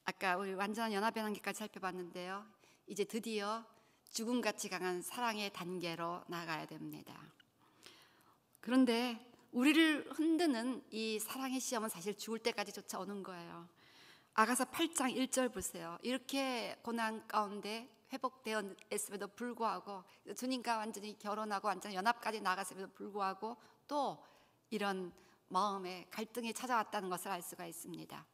아까 우리 완전한 연합의 단계까지 살펴봤는데요. 이제 드디어 죽음같이 강한 사랑의 단계로 나가야 됩니다. 그런데 우리를 흔드는 이 사랑의 시험은 사실 죽을 때까지 쫓아오는 거예요. 아가서 8장 1절 보세요. 이렇게 고난 가운데 회복되었음에도 불구하고, 주님과 완전히 결혼하고 완전 연합까지 나갔음에도 불구하고 또 이런 마음의 갈등이 찾아왔다는 것을 알 수가 있습니다.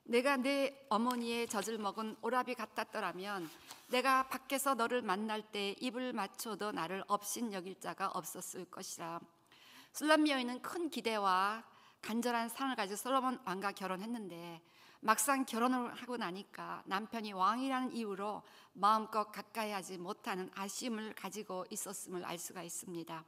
내가 내 어머니의 젖을 먹은 오라비 같았더라면 내가 밖에서 너를 만날 때 입을 맞춰도 나를 업신여길 자가 없었을 것이라. 술람 여인은 큰 기대와 간절한 사랑을 가지고 솔로몬 왕과 결혼했는데 막상 결혼을 하고 나니까 남편이 왕이라는 이유로 마음껏 가까이 하지 못하는 아쉬움을 가지고 있었음을 알 수가 있습니다.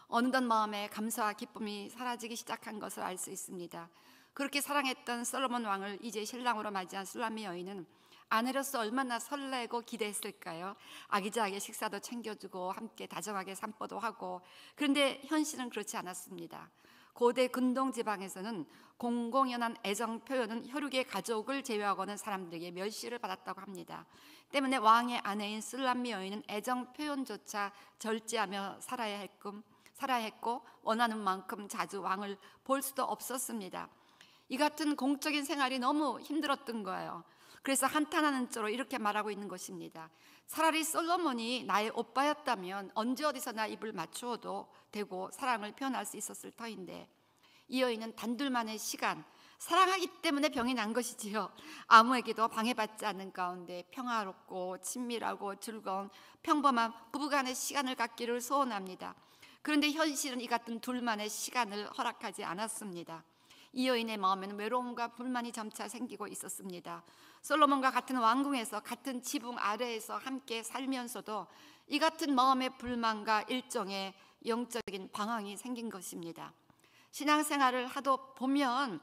어느덧 마음에 감사와 기쁨이 사라지기 시작한 것을 알 수 있습니다. 그렇게 사랑했던 솔로몬 왕을 이제 신랑으로 맞이한 술람의 여인은 아내로서 얼마나 설레고 기대했을까요? 아기자기의 식사도 챙겨주고 함께 다정하게 산보도 하고. 그런데 현실은 그렇지 않았습니다. 고대 근동 지방에서는 공공연한 애정 표현은 혈육의 가족을 제외하고는 사람들에게 멸시를 받았다고 합니다. 때문에 왕의 아내인 술람 여인은 애정 표현조차 절제하며 살아야 했고 원하는 만큼 자주 왕을 볼 수도 없었습니다. 이 같은 공적인 생활이 너무 힘들었던 거예요. 그래서 한탄하는 쪽으로 이렇게 말하고 있는 것입니다. 차라리 솔로몬이 나의 오빠였다면 언제 어디서나 입을 맞추어도 되고 사랑을 표현할 수 있었을 터인데, 이 여인은 단둘만의 시간, 사랑하기 때문에 병이 난 것이지요. 아무에게도 방해받지 않는 가운데 평화롭고 친밀하고 즐거운 평범한 부부간의 시간을 갖기를 소원합니다. 그런데 현실은 이 같은 둘만의 시간을 허락하지 않았습니다. 이 여인의 마음에는 외로움과 불만이 점차 생기고 있었습니다. 솔로몬과 같은 왕궁에서 같은 지붕 아래에서 함께 살면서도 이 같은 마음의 불만과 일종의 영적인 방황이 생긴 것입니다. 신앙생활을 하다 보면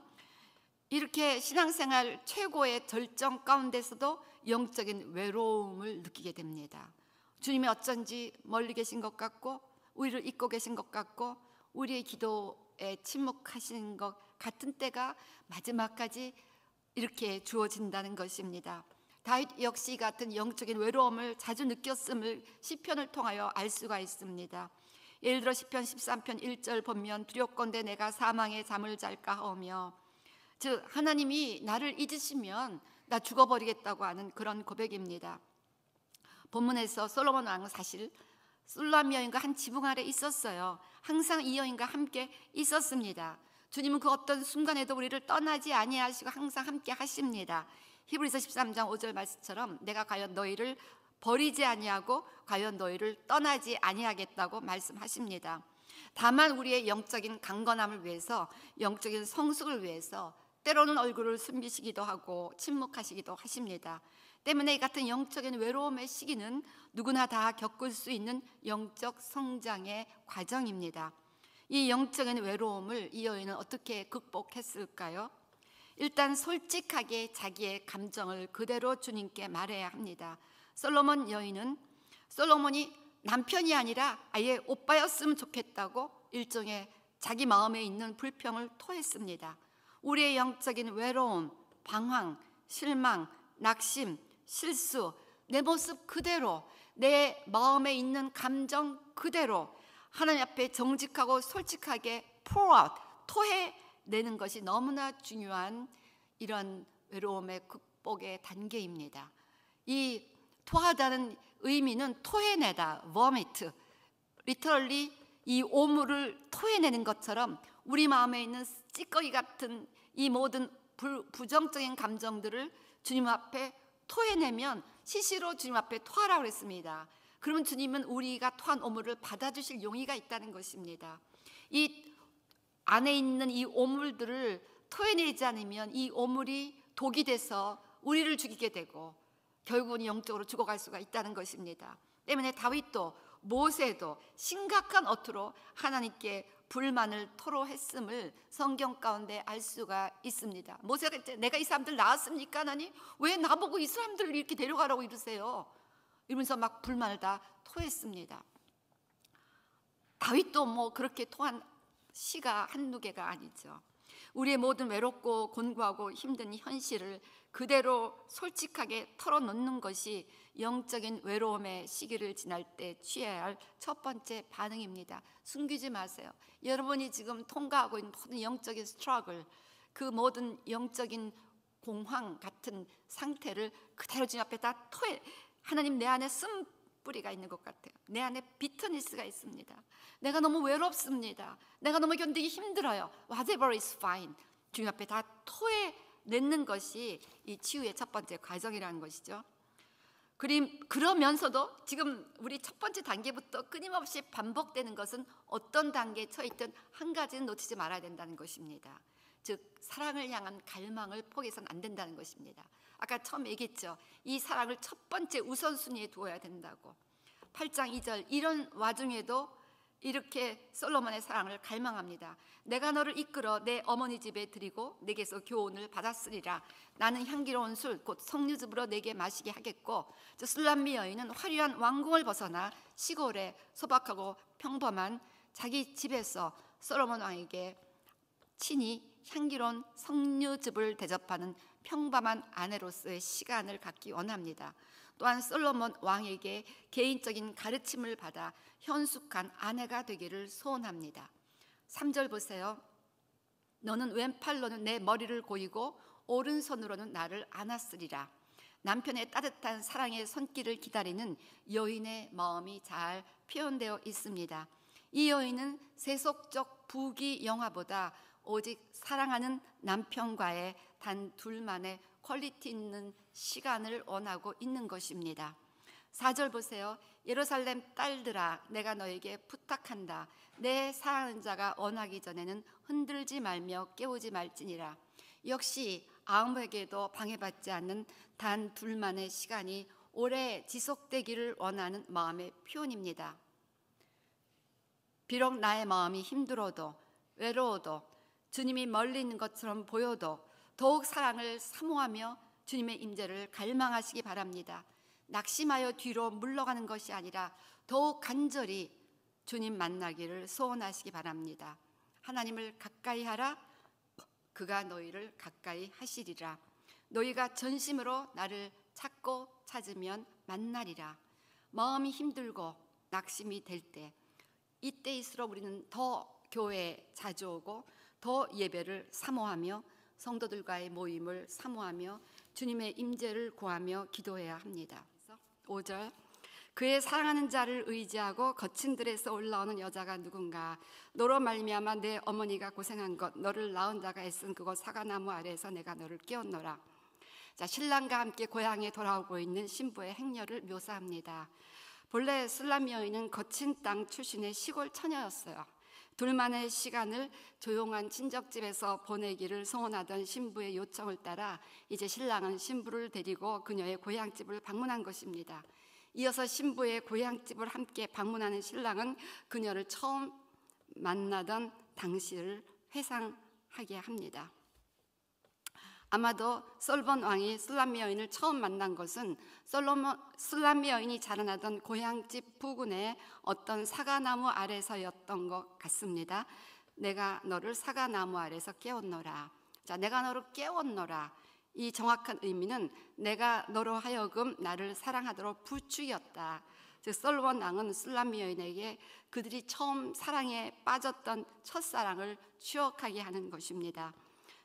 이렇게 신앙생활 최고의 절정 가운데서도 영적인 외로움을 느끼게 됩니다. 주님이 어쩐지 멀리 계신 것 같고 우리를 잊고 계신 것 같고 우리의 기도에 침묵하신 것 같은 때가 마지막까지 이렇게 주어진다는 것입니다. 다윗 역시 같은 영적인 외로움을 자주 느꼈음을 시편을 통하여 알 수가 있습니다. 예를 들어 시편 13편 1절 보면 두렵건대 내가 사망의 잠을 잘까 하오며, 즉 하나님이 나를 잊으시면 나 죽어버리겠다고 하는 그런 고백입니다. 본문에서 솔로몬 왕은 사실 술람 여인과 한 지붕 아래 있었어요. 항상 이 여인과 함께 있었습니다. 주님은 그 어떤 순간에도 우리를 떠나지 아니하시고 항상 함께 하십니다. 히브리서 13장 5절 말씀처럼 내가 과연 너희를 버리지 아니하고 과연 너희를 떠나지 아니하겠다고 말씀하십니다. 다만 우리의 영적인 강건함을 위해서, 영적인 성숙을 위해서 때로는 얼굴을 숨기시기도 하고 침묵하시기도 하십니다. 때문에 이 같은 영적인 외로움의 시기는 누구나 다 겪을 수 있는 영적 성장의 과정입니다. 이 영적인 외로움을 이 여인은 어떻게 극복했을까요? 일단 솔직하게 자기의 감정을 그대로 주님께 말해야 합니다. 솔로몬 여인은 솔로몬이 남편이 아니라 아예 오빠였으면 좋겠다고 일종의 자기 마음에 있는 불평을 토했습니다. 우리의 영적인 외로움, 방황, 실망, 낙심, 실수, 내 모습 그대로, 내 마음에 있는 감정 그대로 하나님 앞에 정직하고 솔직하게 pour out, 토해내는 것이 너무나 중요한 이런 외로움의 극복의 단계입니다. 이 토하다는 의미는 토해내다, vomit, literally 이 오물을 토해내는 것처럼 우리 마음에 있는 찌꺼기 같은 이 모든 부정적인 감정들을 주님 앞에 토해내면 시시로 주님 앞에 토하라고 했습니다. 그러면 주님은 우리가 토한 오물을 받아주실 용의가 있다는 것입니다. 이 안에 있는 이 오물들을 토해내지 않으면 이 오물이 독이 돼서 우리를 죽이게 되고 결국은 영적으로 죽어갈 수가 있다는 것입니다. 때문에 다윗도 모세도 심각한 어투로 하나님께 불만을 토로했음을 성경 가운데 알 수가 있습니다. 모세가 이제 내가 이 사람들 낳았습니까? 하나님 왜 나보고 이 사람들을 이렇게 데려가라고 이러세요? 이러면서 막 불만을 다 토했습니다. 다윗도 뭐 그렇게 토한 시가 한두 개가 아니죠. 우리의 모든 외롭고 곤고하고 힘든 현실을 그대로 솔직하게 털어놓는 것이 영적인 외로움의 시기를 지날 때 취해야 할 첫 번째 반응입니다. 숨기지 마세요. 여러분이 지금 통과하고 있는 모든 영적인 스트러글, 그 모든 영적인 공황 같은 상태를 그대로 주님 앞에 다 토해. 하나님, 내 안에 쓴뿌리가 있는 것 같아요. 내 안에 비터니스가 있습니다. 내가 너무 외롭습니다. 내가 너무 견디기 힘들어요. Whatever is fine. 주님 앞에 다 토해내는 것이 이 치유의 첫 번째 과정이라는 것이죠. 그러면서도 지금 우리 첫 번째 단계부터 끊임없이 반복되는 것은 어떤 단계에 처해있든 한 가지는 놓치지 말아야 된다는 것입니다. 즉 사랑을 향한 갈망을 포기해서는 안 된다는 것입니다. 아까 처음 얘기했죠. 이 사랑을 첫 번째 우선순위에 두어야 된다고. 8장 2절, 이런 와중에도 이렇게 솔로몬의 사랑을 갈망합니다. 내가 너를 이끌어 내 어머니 집에 드리고 내게서 교훈을 받았으리라. 나는 향기로운 술 곧 석류즙으로 내게 마시게 하겠고, 술람미 여인은 화려한 왕궁을 벗어나 시골에 소박하고 평범한 자기 집에서 솔로몬 왕에게 친히 향기로운 석류즙을 대접하는 평범한 아내로서의 시간을 갖기 원합니다. 또한 솔로몬 왕에게 개인적인 가르침을 받아 현숙한 아내가 되기를 소원합니다. 3절 보세요. 너는 왼팔로는 내 머리를 고이고 오른손으로는 나를 안았으리라. 남편의 따뜻한 사랑의 손길을 기다리는 여인의 마음이 잘 표현되어 있습니다. 이 여인은 세속적 부귀 영화보다 오직 사랑하는 남편과의 단 둘만의 퀄리티 있는 시간을 원하고 있는 것입니다. 4절 보세요. 예루살렘 딸들아, 내가 너에게 부탁한다. 내 사랑하는 자가 원하기 전에는 흔들지 말며 깨우지 말지니라. 역시 아무에게도 방해받지 않는 단 둘만의 시간이 오래 지속되기를 원하는 마음의 표현입니다. 비록 나의 마음이 힘들어도 외로워도 주님이 멀리 있는 것처럼 보여도 더욱 사랑을 사모하며 주님의 임재를 갈망하시기 바랍니다. 낙심하여 뒤로 물러가는 것이 아니라 더욱 간절히 주님 만나기를 소원하시기 바랍니다. 하나님을 가까이 하라. 그가 너희를 가까이 하시리라. 너희가 전심으로 나를 찾고 찾으면 만나리라. 마음이 힘들고 낙심이 될 때, 이때일수록 우리는 더 교회에 자주 오고 더 예배를 사모하며 성도들과의 모임을 사모하며 주님의 임재를 구하며 기도해야 합니다. 5절, 그의 사랑하는 자를 의지하고 거친 들에서 올라오는 여자가 누군가. 너로 말미암아 내 어머니가 고생한 것, 너를 낳은 자가 애쓴 그곳 사과나무 아래에서 내가 너를 깨웠노라. 자, 신랑과 함께 고향에 돌아오고 있는 신부의 행렬을 묘사합니다. 본래 술람미 여인은 거친 땅 출신의 시골 처녀였어요. 둘만의 시간을 조용한 친척집에서 보내기를 소원하던 신부의 요청을 따라 이제 신랑은 신부를 데리고 그녀의 고향집을 방문한 것입니다. 이어서 신부의 고향집을 함께 방문하는 신랑은 그녀를 처음 만나던 당시를 회상하게 합니다. 아마도 솔몬 왕이 술람미 여인을 처음 만난 것은 술람미 여인이 자라나던 고향집 부근의 어떤 사과나무 아래서였던 것 같습니다. 내가 너를 사과나무 아래서 깨웠노라. 자, 내가 너를 깨웠노라. 이 정확한 의미는 내가 너로 하여금 나를 사랑하도록 부추겼다. 즉 솔몬 왕은 술람미 여인에게 그들이 처음 사랑에 빠졌던 첫사랑을 추억하게 하는 것입니다.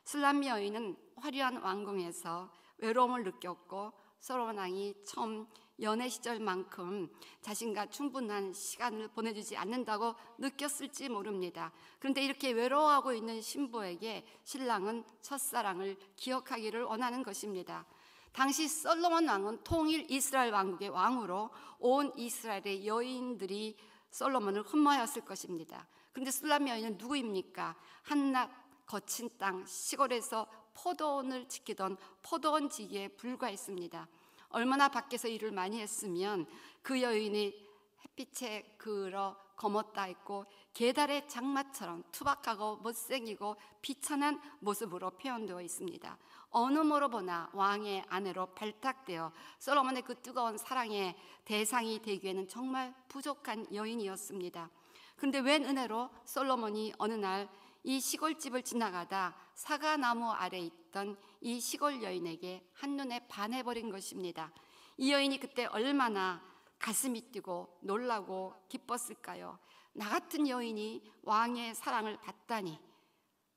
술람미 여인은 화려한 왕궁에서 외로움을 느꼈고 솔로몬 왕이 처음 연애 시절만큼 자신과 충분한 시간을 보내주지 않는다고 느꼈을지 모릅니다. 그런데 이렇게 외로워하고 있는 신부에게 신랑은 첫사랑을 기억하기를 원하는 것입니다. 당시 솔로몬 왕은 통일 이스라엘 왕국의 왕으로 온 이스라엘의 여인들이 솔로몬을 흠모하였을 것입니다. 그런데 술람미 여인은 누구입니까? 한낱 거친 땅 시골에서 포도원을 지키던 포도원 지기에 불과했습니다. 얼마나 밖에서 일을 많이 했으면 그 여인이 햇빛에 그을어 검었다 했고 계달의 장마처럼 투박하고 못생기고 비천한 모습으로 표현되어 있습니다. 어느 모로 보나 왕의 아내로 발탁되어 솔로몬의 그 뜨거운 사랑의 대상이 되기에는 정말 부족한 여인이었습니다. 그런데 웬 은혜로 솔로몬이 어느 날 이 시골집을 지나가다 사과나무 아래 있던 이 시골 여인에게 한눈에 반해버린 것입니다. 이 여인이 그때 얼마나 가슴이 뛰고 놀라고 기뻤을까요? 나 같은 여인이 왕의 사랑을 받다니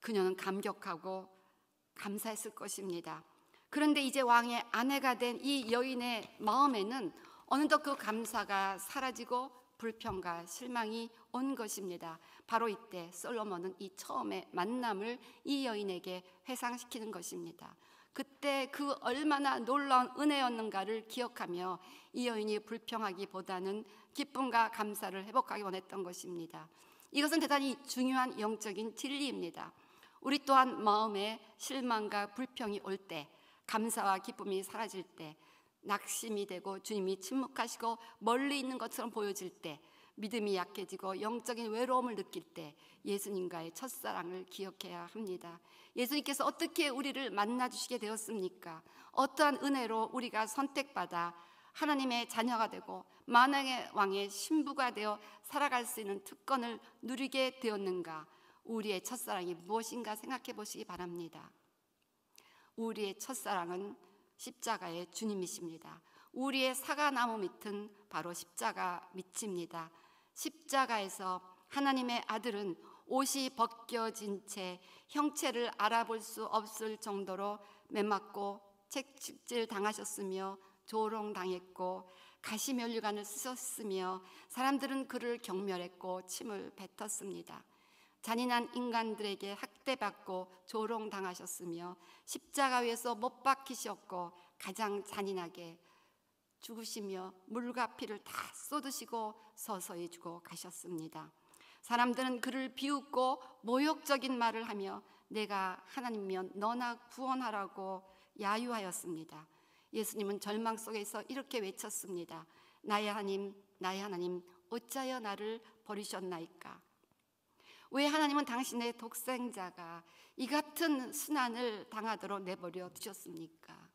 그녀는 감격하고 감사했을 것입니다. 그런데 이제 왕의 아내가 된 이 여인의 마음에는 어느덧 그 감사가 사라지고 불평과 실망이 온 것입니다. 바로 이때 솔로몬은 이 처음의 만남을 이 여인에게 회상시키는 것입니다. 그때 그 얼마나 놀라운 은혜였는가를 기억하며 이 여인이 불평하기보다는 기쁨과 감사를 회복하기 원했던 것입니다. 이것은 대단히 중요한 영적인 진리입니다. 우리 또한 마음에 실망과 불평이 올 때, 감사와 기쁨이 사라질 때, 낙심이 되고 주님이 침묵하시고 멀리 있는 것처럼 보여질 때, 믿음이 약해지고 영적인 외로움을 느낄 때 예수님과의 첫사랑을 기억해야 합니다. 예수님께서 어떻게 우리를 만나주시게 되었습니까? 어떠한 은혜로 우리가 선택받아 하나님의 자녀가 되고 만왕의 왕의 신부가 되어 살아갈 수 있는 특권을 누리게 되었는가? 우리의 첫사랑이 무엇인가 생각해 보시기 바랍니다. 우리의 첫사랑은 십자가의 주님이십니다. 우리의 사과나무 밑은 바로 십자가 밑입니다. 십자가에서 하나님의 아들은 옷이 벗겨진 채 형체를 알아볼 수 없을 정도로 매맞고 채찍질 당하셨으며 조롱당했고 가시면류관을 쓰셨으며 사람들은 그를 경멸했고 침을 뱉었습니다. 잔인한 인간들에게 학대받고 조롱당하셨으며 십자가 위에서 못 박히셨고 가장 잔인하게 죽으시며 물과 피를 다 쏟으시고 서서히 죽어 가셨습니다. 사람들은 그를 비웃고 모욕적인 말을 하며 내가 하나님이면 너나 구원하라고 야유하였습니다. 예수님은 절망 속에서 이렇게 외쳤습니다. 나의 하나님, 나의 하나님, 어찌하여 나를 버리셨나이까? 왜 하나님은 당신의 독생자가 이 같은 순환을 당하도록 내버려 두셨습니까?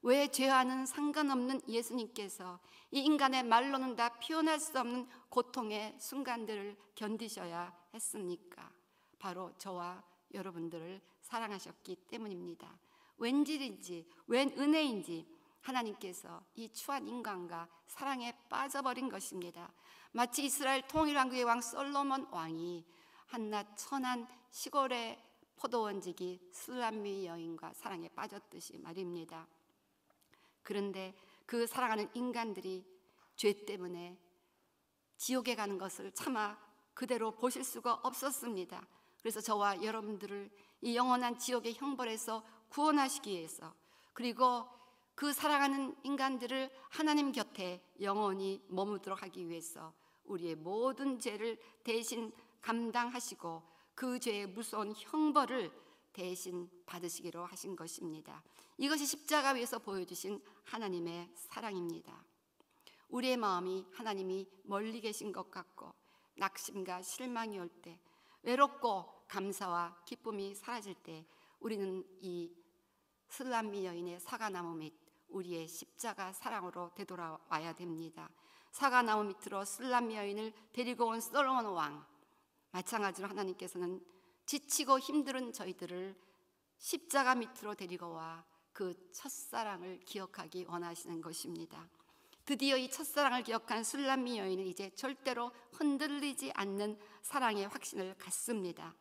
왜 죄와는 상관없는 예수님께서 이 인간의 말로는 다 표현할 수 없는 고통의 순간들을 견디셔야 했습니까? 바로 저와 여러분들을 사랑하셨기 때문입니다. 웬일인지, 웬 은혜인지 하나님께서 이 추한 인간과 사랑에 빠져버린 것입니다. 마치 이스라엘 통일왕국의 왕 솔로몬 왕이 한낱 천한 시골의 포도원지기 술람미 여인과 사랑에 빠졌듯이 말입니다. 그런데 그 사랑하는 인간들이 죄 때문에 지옥에 가는 것을 차마 그대로 보실 수가 없었습니다. 그래서 저와 여러분들을 이 영원한 지옥의 형벌에서 구원하시기 위해서, 그리고 그 사랑하는 인간들을 하나님 곁에 영원히 머무도록 하기 위해서 우리의 모든 죄를 대신 감당하시고 그 죄의 무서운 형벌을 대신 받으시기로 하신 것입니다. 이것이 십자가 위에서 보여주신 하나님의 사랑입니다. 우리의 마음이 하나님이 멀리 계신 것 같고 낙심과 실망이 올 때, 외롭고 감사와 기쁨이 사라질 때 우리는 이 술람미 여인의 사과나무 밑 우리의 십자가 사랑으로 되돌아와야 됩니다. 사과나무 밑으로 술람미 여인을 데리고 온 솔로몬 왕, 마찬가지로 하나님께서는 지치고 힘든 저희들을 십자가 밑으로 데리고 와 그 첫사랑을 기억하기 원하시는 것입니다. 드디어 이 첫사랑을 기억한 술람미 여인은 이제 절대로 흔들리지 않는 사랑의 확신을 갖습니다.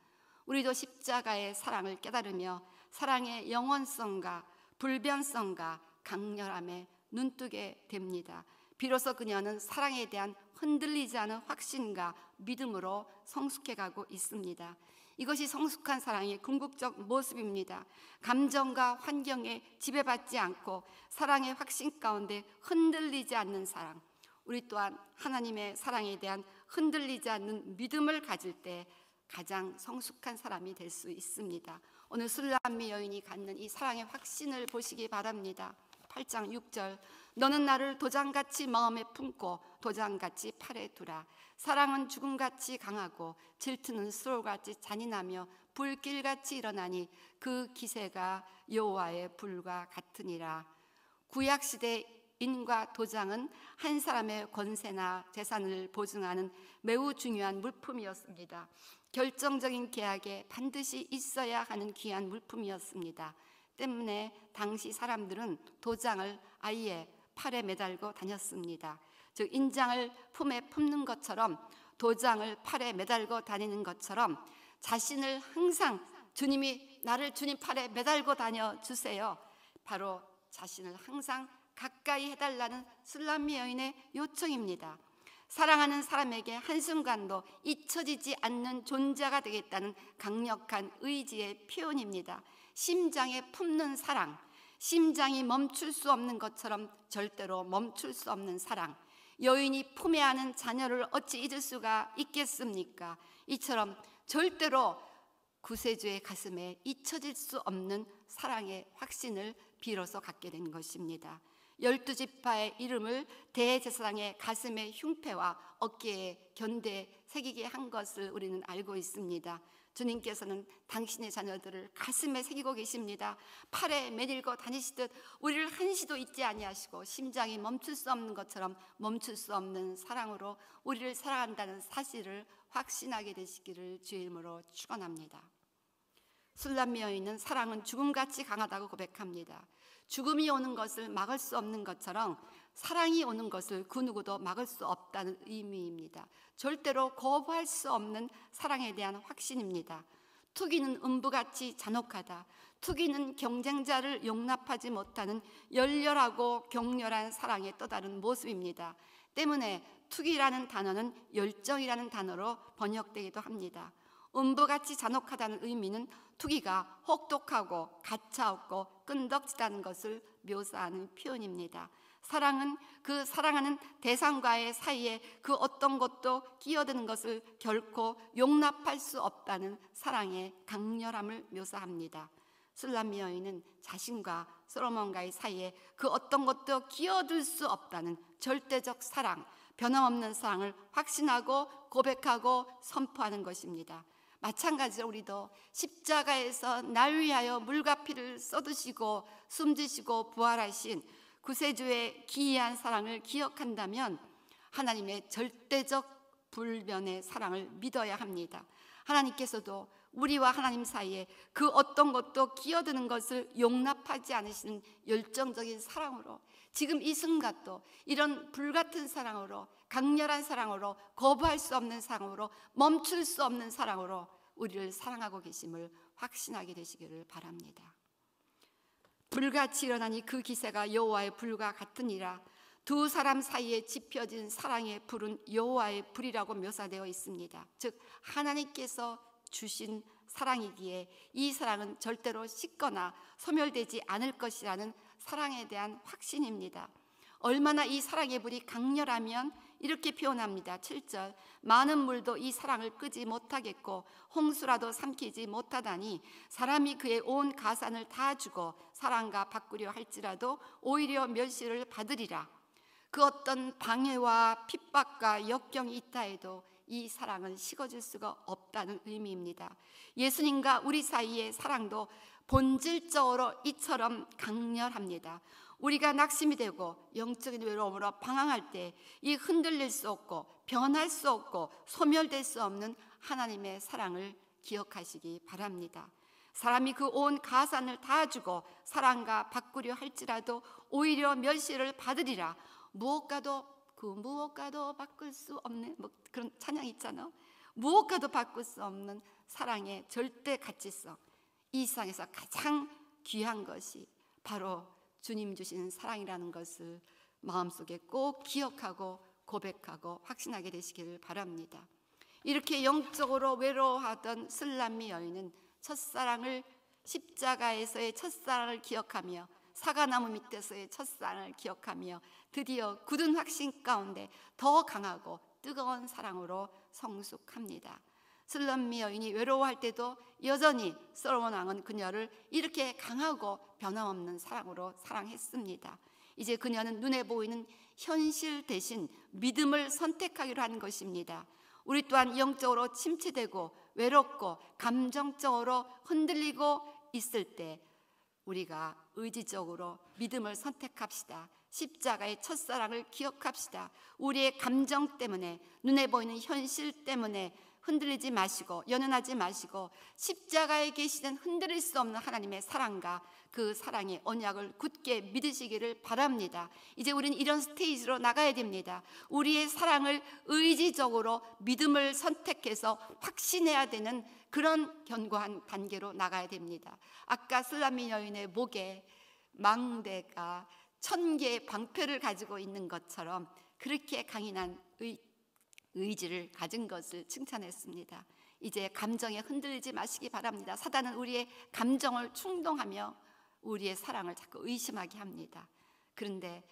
우리도 십자가의 사랑을 깨달으며 사랑의 영원성과 불변성과 강렬함에 눈뜨게 됩니다. 비로소 그녀는 사랑에 대한 흔들리지 않은 확신과 믿음으로 성숙해가고 있습니다. 이것이 성숙한 사랑의 궁극적 모습입니다. 감정과 환경에 지배받지 않고 사랑의 확신 가운데 흔들리지 않는 사랑. 우리 또한 하나님의 사랑에 대한 흔들리지 않는 믿음을 가질 때 가장 성숙한 사람이 될 수 있습니다. 오늘 술람미 여인이 갖는 이 사랑의 확신을 보시기 바랍니다. 8장 6절, 너는 나를 도장같이 마음에 품고 도장같이 팔에 두라. 사랑은 죽음같이 강하고 질투는 수월같이 잔인하며 불길같이 일어나니 그 기세가 여호와의 불과 같으니라. 구약시대 인과 도장은 한 사람의 권세나 재산을 보증하는 매우 중요한 물품이었습니다. 결정적인 계약에 반드시 있어야 하는 귀한 물품이었습니다. 때문에 당시 사람들은 도장을 아예 팔에 매달고 다녔습니다. 즉 인장을 품에 품는 것처럼 도장을 팔에 매달고 다니는 것처럼 자신을 항상 주님이 나를 주님 팔에 매달고 다녀 주세요. 바로 자신을 항상 가까이 해달라는 술람미 여인의 요청입니다. 사랑하는 사람에게 한순간도 잊혀지지 않는 존재가 되겠다는 강력한 의지의 표현입니다. 심장에 품는 사랑, 심장이 멈출 수 없는 것처럼 절대로 멈출 수 없는 사랑. 여인이 품에 안은 자녀를 어찌 잊을 수가 있겠습니까? 이처럼 절대로 구세주의 가슴에 잊혀질 수 없는 사랑의 확신을 비로소 갖게 된 것입니다. 12지파의 이름을 대제사장의 가슴의 흉패와 어깨에 견대 새기게 한 것을 우리는 알고 있습니다. 주님께서는 당신의 자녀들을 가슴에 새기고 계십니다. 팔에 매들고 다니시듯 우리를 한시도 잊지 아니하시고 심장이 멈출 수 없는 것처럼 멈출 수 없는 사랑으로 우리를 사랑한다는 사실을 확신하게 되시기를 주의 이름으로 축원합니다. 술람미 여인은 사랑은 죽음같이 강하다고 고백합니다. 죽음이 오는 것을 막을 수 없는 것처럼 사랑이 오는 것을 그 누구도 막을 수 없다는 의미입니다. 절대로 거부할 수 없는 사랑에 대한 확신입니다. 투기는 음부같이 잔혹하다. 투기는 경쟁자를 용납하지 못하는 열렬하고 격렬한 사랑의 또 다른 모습입니다. 때문에 투기라는 단어는 열정이라는 단어로 번역되기도 합니다. 음부같이 잔혹하다는 의미는 투기가 혹독하고 가차없고 끈덕지다는 것을 묘사하는 표현입니다. 사랑은 그 사랑하는 대상과의 사이에 그 어떤 것도 끼어드는 것을 결코 용납할 수 없다는 사랑의 강렬함을 묘사합니다. 술람미 여인은 자신과 솔로몬과의 사이에 그 어떤 것도 끼어들 수 없다는 절대적 사랑, 변함없는 사랑을 확신하고 고백하고 선포하는 것입니다. 마찬가지로 우리도 십자가에서 날 위하여 물과 피를 쏟으시고 숨지시고 부활하신 구세주의 기이한 사랑을 기억한다면 하나님의 절대적 불변의 사랑을 믿어야 합니다. 하나님께서도 우리와 하나님 사이에 그 어떤 것도 끼어드는 것을 용납하지 않으시는 열정적인 사랑으로 지금 이 순간도 이런 불같은 사랑으로 강렬한 사랑으로 거부할 수 없는 사랑으로 멈출 수 없는 사랑으로 우리를 사랑하고 계심을 확신하게 되시기를 바랍니다. 불같이 일어나니 그 기세가 여호와의 불과 같으니라. 두 사람 사이에 지펴진 사랑의 불은 여호와의 불이라고 묘사되어 있습니다. 즉 하나님께서 주신 사랑이기에 이 사랑은 절대로 식거나 소멸되지 않을 것이라는 사랑에 대한 확신입니다. 얼마나 이 사랑의 불이 강렬하면 이렇게 표현합니다. 7절 많은 물도 이 사랑을 끄지 못하겠고 홍수라도 삼키지 못하다니 사람이 그의 온 가산을 다 주고 사랑과 바꾸려 할지라도 오히려 멸시를 받으리라. 그 어떤 방해와 핍박과 역경이 있다 해도 이 사랑은 식어질 수가 없다는 의미입니다. 예수님과 우리 사이의 사랑도 본질적으로 이처럼 강렬합니다. 우리가 낙심이 되고 영적인 외로움으로 방황할 때 이 흔들릴 수 없고 변할 수 없고 소멸될 수 없는 하나님의 사랑을 기억하시기 바랍니다. 사람이 그 온 가산을 다 주고 사랑과 바꾸려 할지라도 오히려 멸시를 받으리라. 무엇과도 바꿀 수 없는 그런 찬양 있잖아요. 무엇과도 바꿀 수 없는 사랑의 절대 가치성. 이 세상에서 가장 귀한 것이 바로 주님 주신 사랑이라는 것을 마음속에 꼭 기억하고 고백하고 확신하게 되시기를 바랍니다. 이렇게 영적으로 외로워하던 술람미 여인은 첫사랑을 십자가에서의 첫사랑을 기억하며 사과나무 밑에서의 첫사랑을 기억하며 드디어 굳은 확신 가운데 더 강하고 뜨거운 사랑으로 성숙합니다. 술람미 여인이 외로워할 때도 여전히 솔로몬 왕은 그녀를 이렇게 강하고 변함없는 사랑으로 사랑했습니다. 이제 그녀는 눈에 보이는 현실 대신 믿음을 선택하기로 하는 것입니다. 우리 또한 영적으로 침체되고 외롭고 감정적으로 흔들리고 있을 때 우리가 의지적으로 믿음을 선택합시다. 십자가의 첫사랑을 기억합시다. 우리의 감정 때문에, 눈에 보이는 현실 때문에 흔들리지 마시고 연연하지 마시고 십자가에 계시는 흔들릴 수 없는 하나님의 사랑과 그 사랑의 언약을 굳게 믿으시기를 바랍니다. 이제 우리는 이런 스테이지로 나가야 됩니다. 우리의 사랑을 의지적으로 믿음을 선택해서 확신해야 되는 그런 견고한 단계로 나가야 됩니다. 아까 슬라미 여인의 목에 망대가 1000개의 방패를 가지고 있는 것처럼 그렇게 강인한 의지를 가진 것을 칭찬했습니다. 이제 감정에 흔들리지 마시기 바랍니다. 사단은 우리의 감정을 충동하며 우리의 사랑을 자꾸 의심하게 합니다. 그런데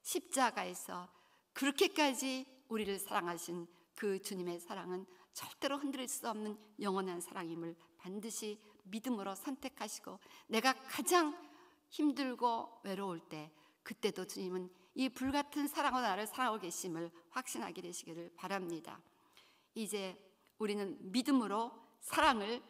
십자가에서 그렇게까지 우리를 사랑하신 그 주님의 사랑은 절대로 흔들릴 수 없는 영원한 사랑임을 반드시 믿음으로 선택하시고, 내가 가장 힘들고 외로울 때 그때도 주님은 이 불같은 사랑으로 나를 사랑하고 계심을 확신하게 되시기를 바랍니다. 이제 우리는 믿음으로 사랑을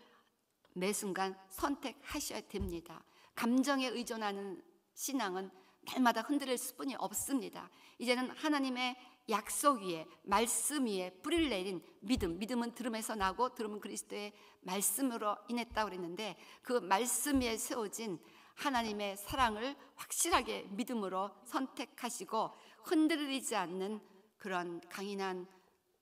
매 순간 선택하셔야 됩니다. 감정에 의존하는 신앙은 날마다 흔들릴 수뿐이 없습니다. 이제는 하나님의 약속 위에, 말씀 위에 뿌리를 내린 믿음, 믿음은 들음에서 나고 들음은 그리스도의 말씀으로 인했다고 그랬는데, 그 말씀 위에 세워진 하나님의 사랑을 확실하게 믿음으로 선택하시고 흔들리지 않는 그런 강인한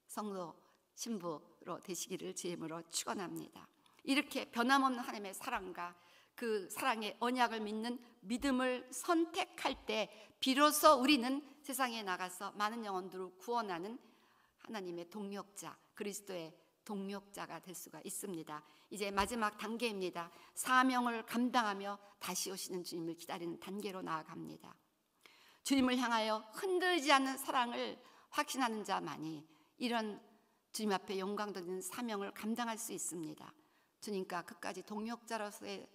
성도 신부로 되시기를 제 이름으로 축원합니다. 이렇게 변함없는 하나님의 사랑과 그 사랑의 언약을 믿는 믿음을 선택할 때 비로소 우리는 세상에 나가서 많은 영혼들을 구원하는 하나님의 동력자, 그리스도의 동력자가 될 수가 있습니다. 이제 마지막 단계입니다. 사명을 감당하며 다시 오시는 주님을 기다리는 단계로 나아갑니다. 주님을 향하여 흔들리지 않는 사랑을 확신하는 자만이 이런 주님 앞에 영광 돌리는 사명을 감당할 수 있습니다. 주님과 끝까지 동력자로서의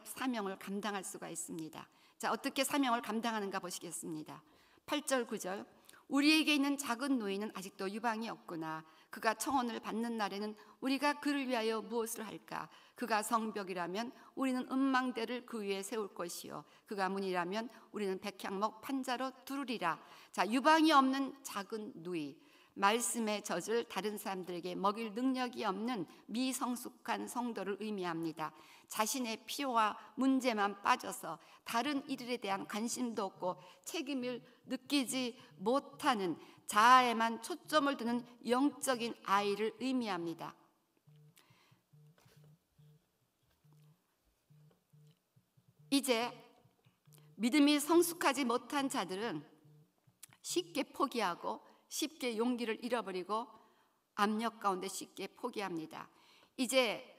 사명을 감당할 수가 있습니다. 자, 어떻게 사명을 감당하는가 보시겠습니다. 8절 9절 우리에게 있는 작은 노인은 아직도 유방이 없구나. 그가 청혼을 받는 날에는 우리가 그를 위하여 무엇을 할까? 그가 성벽이라면 우리는 음망대를 그 위에 세울 것이요, 그가 문이라면 우리는 백향목 판자로 두르리라. 자, 유방이 없는 작은 누이, 말씀의 젖을 다른 사람들에게 먹일 능력이 없는 미성숙한 성도를 의미합니다. 자신의 필요와 문제만 빠져서 다른 일에 대한 관심도 없고 책임을 느끼지 못하는, 자아에만 초점을 두는 영적인 아이를 의미합니다. 이제 믿음이 성숙하지 못한 자들은 쉽게 포기하고 쉽게 용기를 잃어버리고 압력 가운데 쉽게 포기합니다. 이제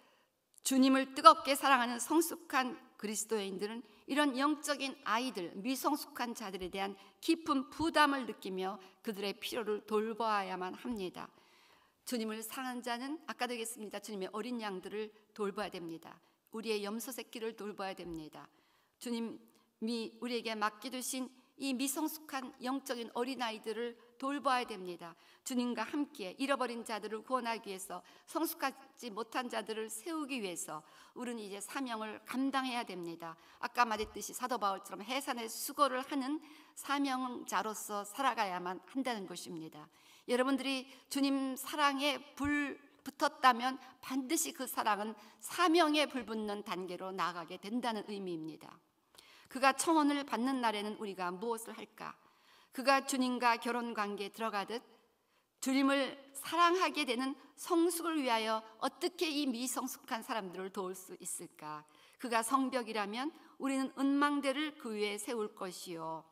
주님을 뜨겁게 사랑하는 성숙한 그리스도인들은 이런 영적인 아이들, 미성숙한 자들에 대한 깊은 부담을 느끼며 그들의 필요를 돌봐야만 합니다. 주님을 사랑하는 자는 아까도 얘기했습니다. 주님의 어린 양들을 돌봐야 됩니다. 우리의 염소 새끼를 돌봐야 됩니다. 주님이 우리에게 맡겨두신 이 미성숙한 영적인 어린아이들을 돌봐야 됩니다. 주님과 함께 잃어버린 자들을 구원하기 위해서, 성숙하지 못한 자들을 세우기 위해서 우리는 이제 사명을 감당해야 됩니다. 아까 말했듯이 사도 바울처럼 해산의 수고를 하는 사명자로서 살아가야만 한다는 것입니다. 여러분들이 주님 사랑에 불 붙었다면 반드시 그 사랑은 사명에 불붙는 단계로 나아가게 된다는 의미입니다. 그가 청혼을 받는 날에는 우리가 무엇을 할까? 그가 주님과 결혼관계에 들어가듯 주님을 사랑하게 되는 성숙을 위하여 어떻게 이 미성숙한 사람들을 도울 수 있을까? 그가 성벽이라면 우리는 은망대를 그 위에 세울 것이요,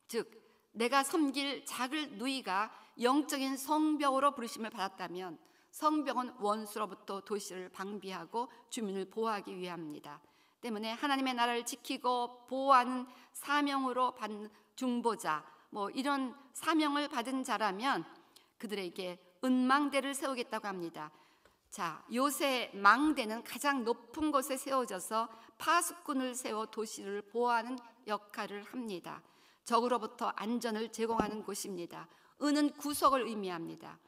즉 내가 섬길 작을 누이가 영적인 성벽으로 부르심을 받았다면 성벽은 원수로부터 도시를 방비하고 주민을 보호하기 위함입니다. 때문에 하나님의 나라를 지키고 보호하는 사명으로 받는 중보자, 이런 사명을 받은 자라면 그들에게 은망대를 세우겠다고 합니다. 자, 요새 망대는 가장 높은 곳에 세워져서 파수꾼을 세워 도시를 보호하는 역할을 합니다. 적으로부터 안전을 제공하는 곳입니다. 은은 구속을 의미합니다.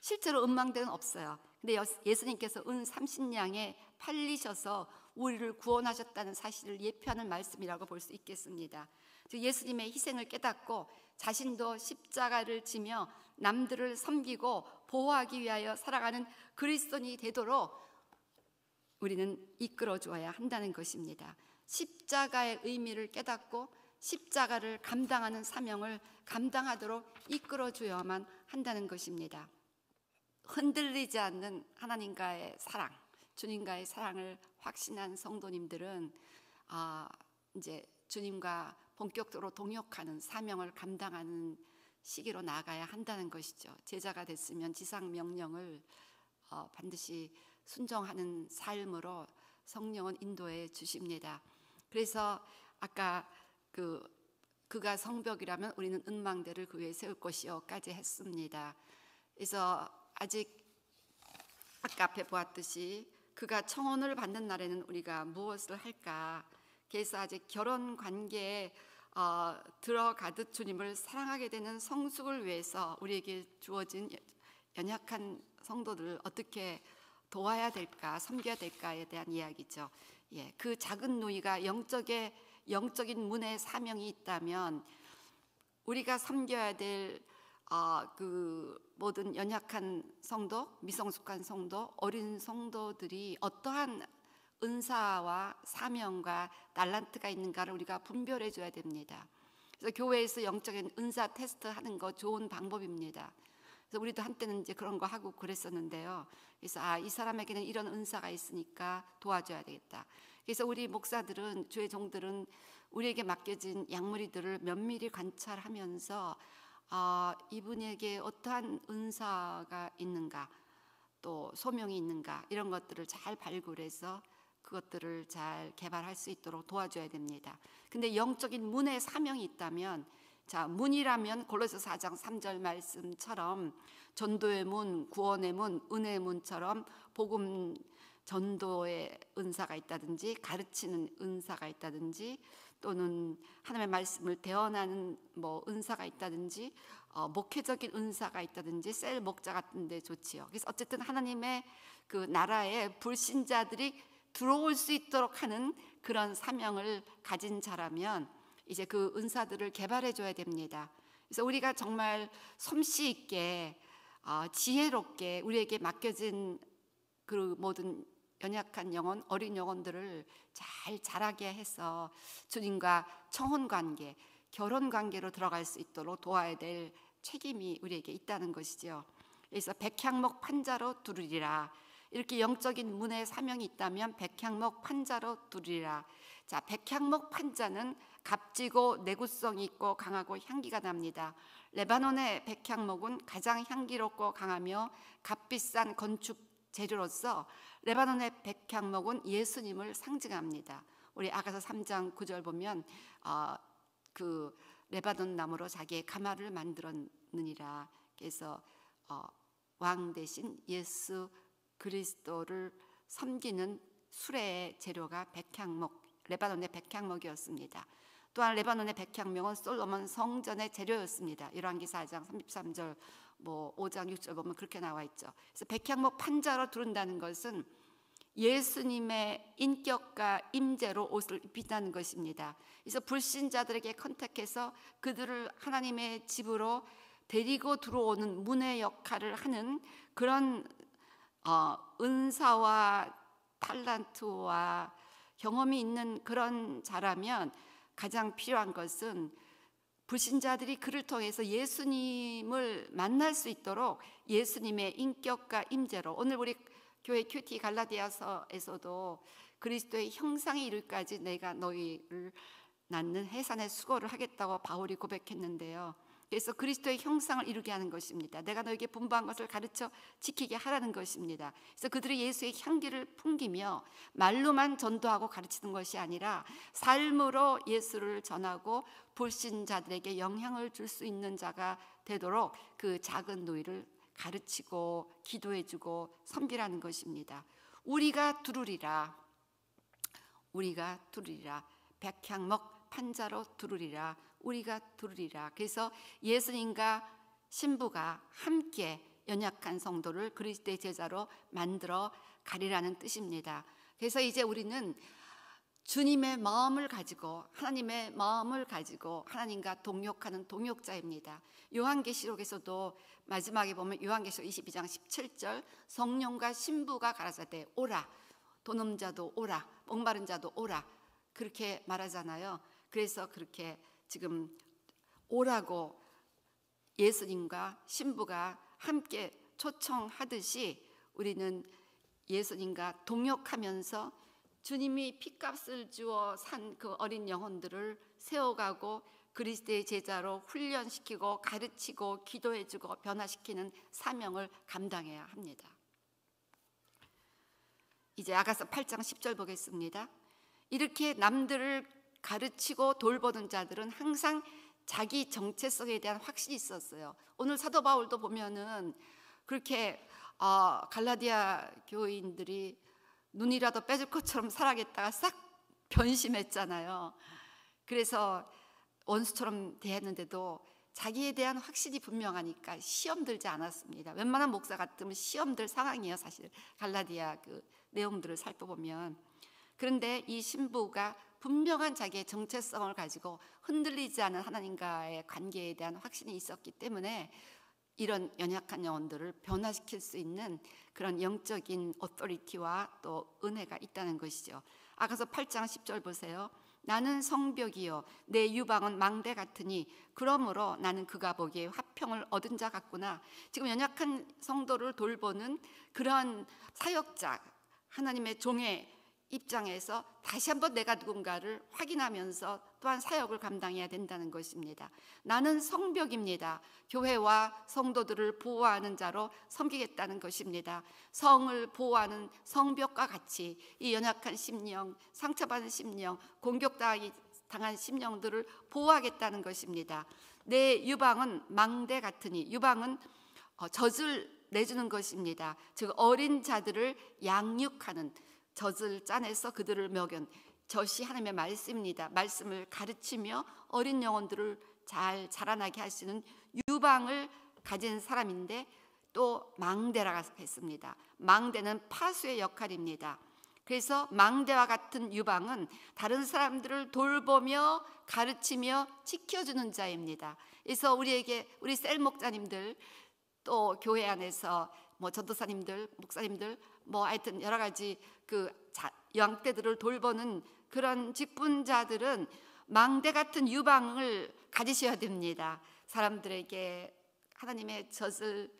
실제로 은망대는 없어요. 근데 예수님께서 은 30냥에 팔리셔서 우리를 구원하셨다는 사실을 예표하는 말씀이라고 볼 수 있겠습니다. 즉 예수님의 희생을 깨닫고 자신도 십자가를 지며 남들을 섬기고 보호하기 위하여 살아가는 그리스도인이 되도록 우리는 이끌어 주어야 한다는 것입니다. 십자가의 의미를 깨닫고 십자가를 감당하는 사명을 감당하도록 이끌어 주어야만 한다는 것입니다. 흔들리지 않는 하나님과의 사랑, 주님과의 사랑을 확신한 성도님들은 이제 주님과 본격적으로 동역하는 사명을 감당하는 시기로 나아가야 한다는 것이죠. 제자가 됐으면 지상 명령을 반드시 순종하는 삶으로 성령은 인도해 주십니다. 그래서 아까 그가 성벽이라면 우리는 은망대를 그 위에 세울 것이요까지 했습니다. 그래서 아직 아까 앞에 보았듯이 그가 청혼을 받는 날에는 우리가 무엇을 할까? 그래서 아직 결혼 관계에 들어가듯 주님을 사랑하게 되는 성숙을 위해서 우리에게 주어진 연약한 성도들을 어떻게 도와야 될까, 섬겨야 될까에 대한 이야기죠. 그 작은 누이가 영적인 문의 사명이 있다면 우리가 섬겨야 될 그 모든 연약한 성도, 미성숙한 성도, 어린 성도들이 어떠한 은사와 사명과 달란트가 있는가를 우리가 분별해 줘야 됩니다. 그래서 교회에서 영적인 은사 테스트 하는 거 좋은 방법입니다. 그래서 우리도 한때는 이제 그런 거 하고 그랬었는데요. 그래서 이 사람에게는 이런 은사가 있으니까 도와줘야 되겠다. 그래서 우리 목사들은, 주의 종들은 우리에게 맡겨진 양무리들을 면밀히 관찰하면서 이분에게 어떠한 은사가 있는가, 또 소명이 있는가, 이런 것들을 잘 발굴해서 그것들을 잘 개발할 수 있도록 도와줘야 됩니다. 근데 영적인 문의 사명이 있다면, 자, 문이라면 골로새 4장 3절 말씀처럼 전도의 문, 구원의 문, 은혜의 문처럼 복음 전도의 은사가 있다든지 가르치는 은사가 있다든지 또는 하나님의 말씀을 대언하는 은사가 있다든지 목회적인 은사가 있다든지 셀 목자 같은 데 좋지요. 그래서 어쨌든 하나님의 그 나라에 불신자들이 들어올 수 있도록 하는 그런 사명을 가진 자라면 이제 그 은사들을 개발해 줘야 됩니다. 그래서 우리가 정말 솜씨 있게 지혜롭게 우리에게 맡겨진 그 모든 연약한 영혼, 어린 영혼들을 잘 자라게 해서 주님과 청혼 관계, 결혼 관계로 들어갈 수 있도록 도와야 될 책임이 우리에게 있다는 것이죠. 그래서 백향목 판자로 두르리라. 이렇게 영적인 문의 사명이 있다면 백향목 판자로 두르리라. 자, 백향목 판자는 값지고 내구성이 있고 강하고 향기가 납니다. 레바논의 백향목은 가장 향기롭고 강하며 값비싼 건축 재료로서 레바논의 백향목은 예수님을 상징합니다. 우리 아가서 3장 9절 보면 그 레바논 나무로 자기의 가마를 만들었느니라. 그래서 왕 대신 예수 그리스도를 섬기는 수레의 재료가 백향목, 레바논의 백향목이었습니다. 또한 레바논의 백향목은 솔로몬 성전의 재료였습니다. 열왕기사 4장 33절 5장 6절 보면 그렇게 나와 있죠. 그래서 백향목 판자로 두른다는 것은 예수님의 인격과 임재로 옷을 입힌다는 것입니다. 그래서 불신자들에게 컨택해서 그들을 하나님의 집으로 데리고 들어오는 문의 역할을 하는 그런 은사와 탤런트와 경험이 있는 그런 자라면 가장 필요한 것은 불신자들이 그를 통해서 예수님을 만날 수 있도록 예수님의 인격과 임재로, 오늘 우리 교회 큐티 갈라디아서에서도 그리스도의 형상에 이르기까지 내가 너희를 낳는 해산의 수고를 하겠다고 바울이 고백했는데요. 그래서 그리스도의 형상을 이루게 하는 것입니다. 내가 너에게 분부한 것을 가르쳐 지키게 하라는 것입니다. 그래서 그들이 예수의 향기를 풍기며 말로만 전도하고 가르치는 것이 아니라 삶으로 예수를 전하고 불신자들에게 영향을 줄 수 있는 자가 되도록 그 작은 누이를 가르치고 기도해주고 섬기라는 것입니다. 우리가 두루리라, 우리가 두루리라, 백향목 판자로 두루리라, 우리가 두루리라. 그래서 예수님과 신부가 함께 연약한 성도를 그리스도의 제자로 만들어 가리라는 뜻입니다. 그래서 이제 우리는 주님의 마음을 가지고, 하나님의 마음을 가지고 하나님과 동역하는 동역자입니다. 요한계시록에서도 마지막에 보면 요한계시록 22장 17절, 성령과 신부가 가라사대 오라, 돈 없는 자도 오라, 목마른 자도 오라, 그렇게 말하잖아요. 그래서 그렇게 지금 오라고 예수님과 신부가 함께 초청하듯이 우리는 예수님과 동역하면서 주님이 핏값을 주어 산 그 어린 영혼들을 세워가고 그리스도의 제자로 훈련시키고 가르치고 기도해주고 변화시키는 사명을 감당해야 합니다. 이제 아가서 8장 10절 보겠습니다. 이렇게 남들을 가르치고 돌보는 자들은 항상 자기 정체성에 대한 확신이 있었어요. 오늘 사도 바울도 보면은 그렇게 갈라디아 교인들이 눈이라도 빼줄 것처럼 살아겠다가 싹 변심했잖아요. 그래서 원수처럼 대했는데도 자기에 대한 확신이 분명하니까 시험 들지 않았습니다. 웬만한 목사 같으면 시험 들 상황이에요. 사실 갈라디아 그 내용들을 살펴보면. 그런데 이 신부가 분명한 자기의 정체성을 가지고 흔들리지 않은 하나님과의 관계에 대한 확신이 있었기 때문에 이런 연약한 영혼들을 변화시킬 수 있는 그런 영적인 오토리티와 또 은혜가 있다는 것이죠. 아가서 8장 10절 보세요. 나는 성벽이요 내 유방은 망대 같으니 그러므로 나는 그가 보기에 화평을 얻은 자 같구나. 지금 연약한 성도를 돌보는 그런 사역자, 하나님의 종의 입장에서 다시 한번 내가 누군가를 확인하면서 또한 사역을 감당해야 된다는 것입니다. 나는 성벽입니다. 교회와 성도들을 보호하는 자로 섬기겠다는 것입니다. 성을 보호하는 성벽과 같이 이 연약한 심령, 상처받은 심령, 공격당한 심령들을 보호하겠다는 것입니다. 내 유방은 망대 같으니, 유방은 젖을 내주는 것입니다. 즉 어린 자들을 양육하는, 젖을 짜내서 그들을 먹인 젖이 하나님의 말씀입니다. 말씀을 가르치며 어린 영혼들을 잘 자라나게 할 수 있는 유방을 가진 사람인데, 또 망대라고 했습니다. 망대는 파수의 역할입니다. 그래서 망대와 같은 유방은 다른 사람들을 돌보며 가르치며 지켜주는 자입니다. 그래서 우리에게, 우리 셀 목자님들, 또 교회 안에서 전도사님들, 목사님들, 하여튼 여러 가지 그 양떼들을 돌보는 그런 직분자들은 망대 같은 유방을 가지셔야 됩니다. 사람들에게 하나님의 젖을,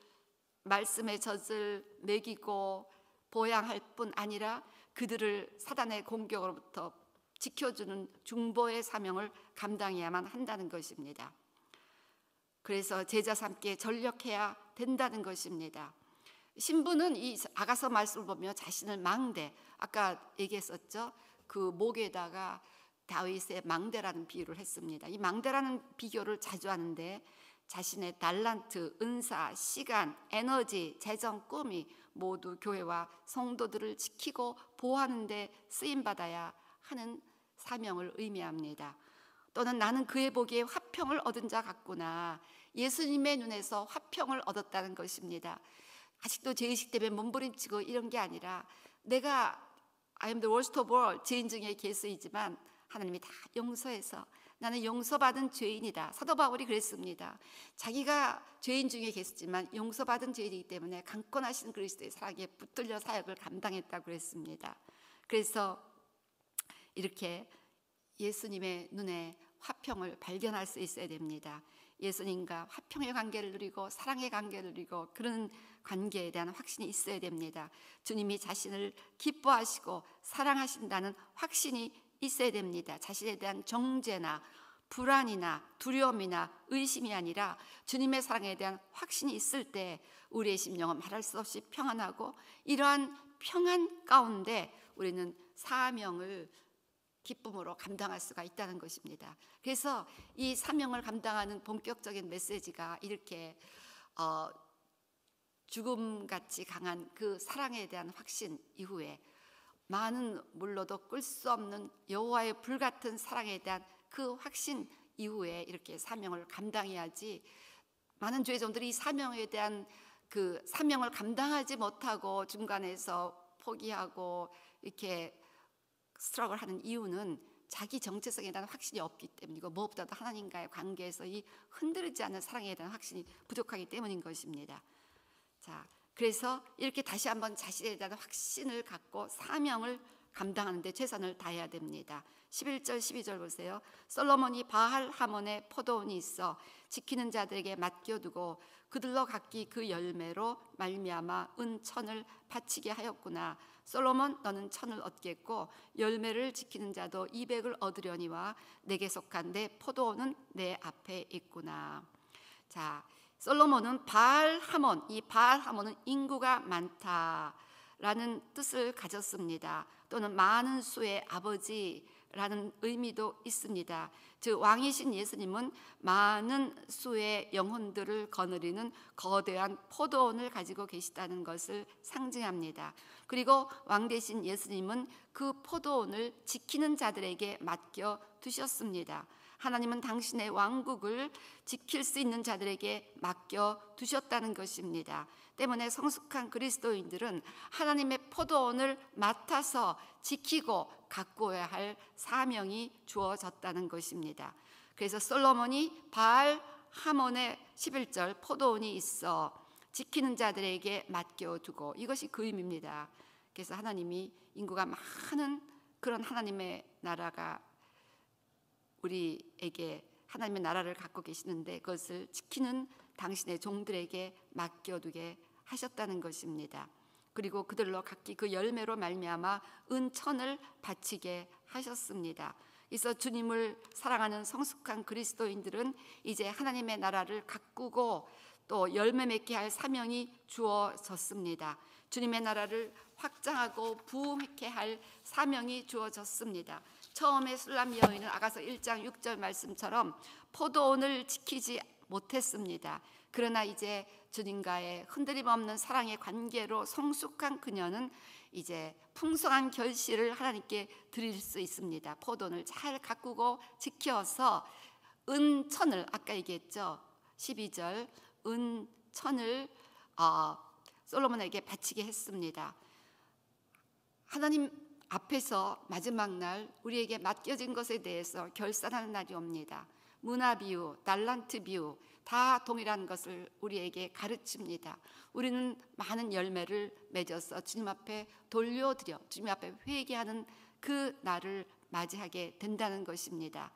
말씀의 젖을 먹이고 보양할 뿐 아니라 그들을 사단의 공격으로부터 지켜주는 중보의 사명을 감당해야만 한다는 것입니다. 그래서 제자 삼기에 전력해야 된다는 것입니다. 신부는 이 아가서 말씀을 보면 자신을 망대, 아까 얘기했었죠. 그 목에다가 다윗의 망대라는 비유를 했습니다. 이 망대라는 비교를 자주 하는데 자신의 달란트, 은사, 시간, 에너지, 재정, 꿈이 모두 교회와 성도들을 지키고 보호하는 데 쓰임받아야 하는 사명을 의미합니다. 또는 나는 그의 보기에 화평을 얻은 자 같구나. 예수님의 눈에서 화평을 얻었다는 것입니다. 아직도 죄의식 때문에 몸부림치고 이런 게 아니라, 내가 I am the worst of all, 죄인 중에 괴수이지만 하나님이 다 용서해서 나는 용서받은 죄인이다. 사도 바울이 그랬습니다. 자기가 죄인 중에 괴수지만 용서받은 죄인이기 때문에 강권하신 그리스도의 사랑에 붙들려 사역을 감당했다고 그랬습니다. 그래서 이렇게 예수님의 눈에 화평을 발견할 수 있어야 됩니다. 예수님과 화평의 관계를 누리고 사랑의 관계를 누리고 그런 관계에 대한 확신이 있어야 됩니다. 주님이 자신을 기뻐하시고 사랑하신다는 확신이 있어야 됩니다. 자신에 대한 정죄나 불안이나 두려움이나 의심이 아니라 주님의 사랑에 대한 확신이 있을 때 우리의 심령은 말할 수 없이 평안하고, 이러한 평안 가운데 우리는 사명을 기쁨으로 감당할 수가 있다는 것입니다. 그래서 이 사명을 감당하는 본격적인 메시지가 이렇게 죽음같이 강한 그 사랑에 대한 확신 이후에 많은 물로도 끌 수 없는 여호와의 불같은 사랑에 대한 그 확신 이후에 이렇게 사명을 감당해야지, 많은 죄종들이 이 사명에 대한 그 사명을 감당하지 못하고 중간에서 포기하고 이렇게 스트럭을 하는 이유는 자기 정체성에 대한 확신이 없기 때문이고, 무엇보다도 하나님과의 관계에서 이 흔들리지 않는 사랑에 대한 확신이 부족하기 때문인 것입니다. 자, 그래서 이렇게 다시 한번 자신에 대한 확신을 갖고 사명을 감당하는데 최선을 다해야 됩니다. 11절 12절 보세요. 솔로몬이 바알 하몬에 포도원이 있어 지키는 자들에게 맡겨두고 그들로 각기 그 열매로 말미암아 은 천을 바치게 하였구나. 솔로몬, 너는 천을 얻겠고 열매를 지키는 자도 200을 얻으려니와 내게 속한 내 포도원은 내 앞에 있구나. 자, 솔로몬은 바알 하몬, 이 바알 하몬은 인구가 많다라는 뜻을 가졌습니다. 또는 많은 수의 아버지라는 의미도 있습니다. 즉 왕이신 예수님은 많은 수의 영혼들을 거느리는 거대한 포도원을 가지고 계시다는 것을 상징합니다. 그리고 왕 되신 예수님은 그 포도원을 지키는 자들에게 맡겨 두셨습니다. 하나님은 당신의 왕국을 지킬 수 있는 자들에게 맡겨 두셨다는 것입니다. 때문에 성숙한 그리스도인들은 하나님의 포도원을 맡아서 지키고 가꾸어야 할 사명이 주어졌다는 것입니다. 그래서 솔로몬이 바알 하몬의 11절 포도원이 있어 지키는 자들에게 맡겨두고, 이것이 그 의미입니다. 그래서 하나님이 인구가 많은 그런 하나님의 나라가 우리에게 하나님의 나라를 갖고 계시는데 그것을 지키는 당신의 종들에게 맡겨두게 하셨다는 것입니다. 그리고 그들로 각기 그 열매로 말미암아 은천을 바치게 하셨습니다. 그래서 주님을 사랑하는 성숙한 그리스도인들은 이제 하나님의 나라를 가꾸고 또 열매 맺게 할 사명이 주어졌습니다. 주님의 나라를 확장하고 부흥케 할 사명이 주어졌습니다. 처음에 술람 여인은 아가서 1장 6절 말씀처럼 포도원을 지키지 못했습니다. 그러나 이제 주님과의 흔들림 없는 사랑의 관계로 성숙한 그녀는 이제 풍성한 결실을 하나님께 드릴 수 있습니다. 포도원을 잘 가꾸고 지켜서 은천을, 아까 얘기했죠, 12절 은천을 솔로몬에게 바치게 했습니다. 하나님 앞에서 마지막 날 우리에게 맡겨진 것에 대해서 결산하는 날이 옵니다. 문화 비유, 달란트 비유 다 동일한 것을 우리에게 가르칩니다. 우리는 많은 열매를 맺어서 주님 앞에 돌려드려 주님 앞에 회개하는 그 날을 맞이하게 된다는 것입니다.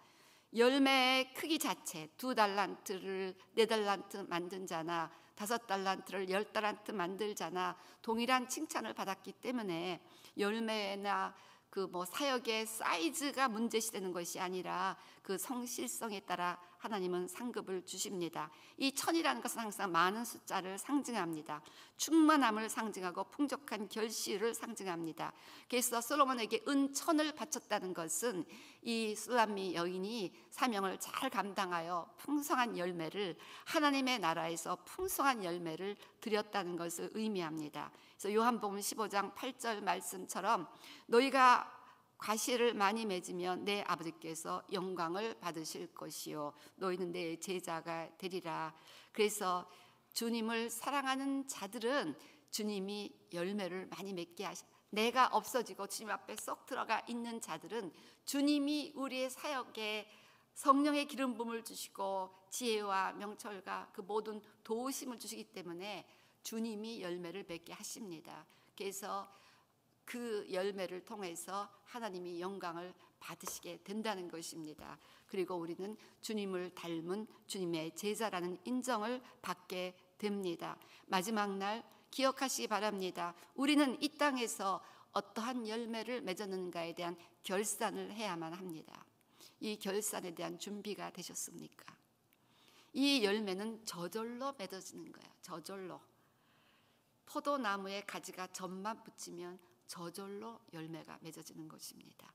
열매의 크기 자체, 2달란트를 4달란트 만든 자나 5달란트를 10달란트 만들 자나 동일한 칭찬을 받았기 때문에 열매나 그 사역의 사이즈가 문제시되는 것이 아니라 그 성실성에 따라 하나님은 상급을 주십니다. 이 천이라는 것은 항상 많은 숫자를 상징합니다. 충만함을 상징하고 풍족한 결실을 상징합니다. 그래서 솔로몬에게 은천을 바쳤다는 것은 이 술람미 여인이 사명을 잘 감당하여 풍성한 열매를, 하나님의 나라에서 풍성한 열매를 드렸다는 것을 의미합니다. 그래서 요한복음 15장 8절 말씀처럼 너희가 과실을 많이 맺으면 내 아버지께서 영광을 받으실 것이요 너희는 내 제자가 되리라. 그래서 주님을 사랑하는 자들은 주님이 열매를 많이 맺게 하시, 내가 없어지고 주님 앞에 쏙 들어가 있는 자들은 주님이 우리의 사역에 성령의 기름 부음을 주시고 지혜와 명철과 그 모든 도우심을 주시기 때문에 주님이 열매를 맺게 하십니다. 그래서 그 열매를 통해서 하나님이 영광을 받으시게 된다는 것입니다. 그리고 우리는 주님을 닮은 주님의 제자라는 인정을 받게 됩니다. 마지막 날 기억하시기 바랍니다. 우리는 이 땅에서 어떠한 열매를 맺었는가에 대한 결산을 해야만 합니다. 이 결산에 대한 준비가 되셨습니까? 이 열매는 저절로 맺어지는 거예요. 저절로. 포도나무에 가지가 젖만 붙이면 저절로 열매가 맺어지는 것입니다.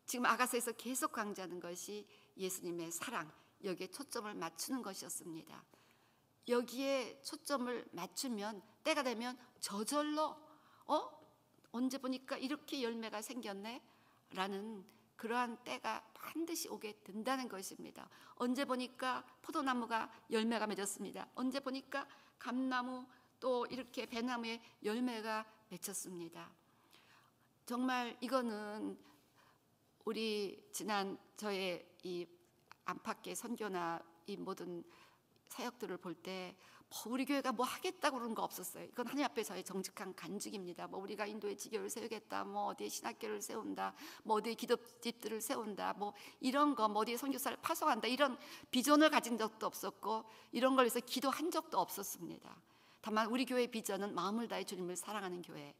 지금 아가서에서 계속 강조하는 것이 예수님의 사랑, 여기에 초점을 맞추는 것이었습니다. 여기에 초점을 맞추면 때가 되면 저절로 언제 보니까 이렇게 열매가 생겼네? 라는 그러한 때가 반드시 오게 된다는 것입니다. 언제 보니까 포도나무가 열매가 맺었습니다. 언제 보니까 감나무 또 이렇게 배나무에 열매가 맺혔습니다. 정말 이거는 우리 지난 저의 이 안팎의 선교나 이 모든 사역들을 볼 때 우리 교회가 뭐 하겠다고 그런 거 없었어요. 이건 하나님 앞에 저의 정직한 간증입니다. 뭐 우리가 인도에 지교를 세우겠다, 뭐 어디에 신학교를 세운다, 뭐 어디에 기도집들을 세운다, 뭐 이런 거, 뭐 어디에 선교사를 파송한다, 이런 비전을 가진 적도 없었고 이런 걸 위해서 기도한 적도 없었습니다. 다만 우리 교회의 비전은 마음을 다해 주님을 사랑하는 교회,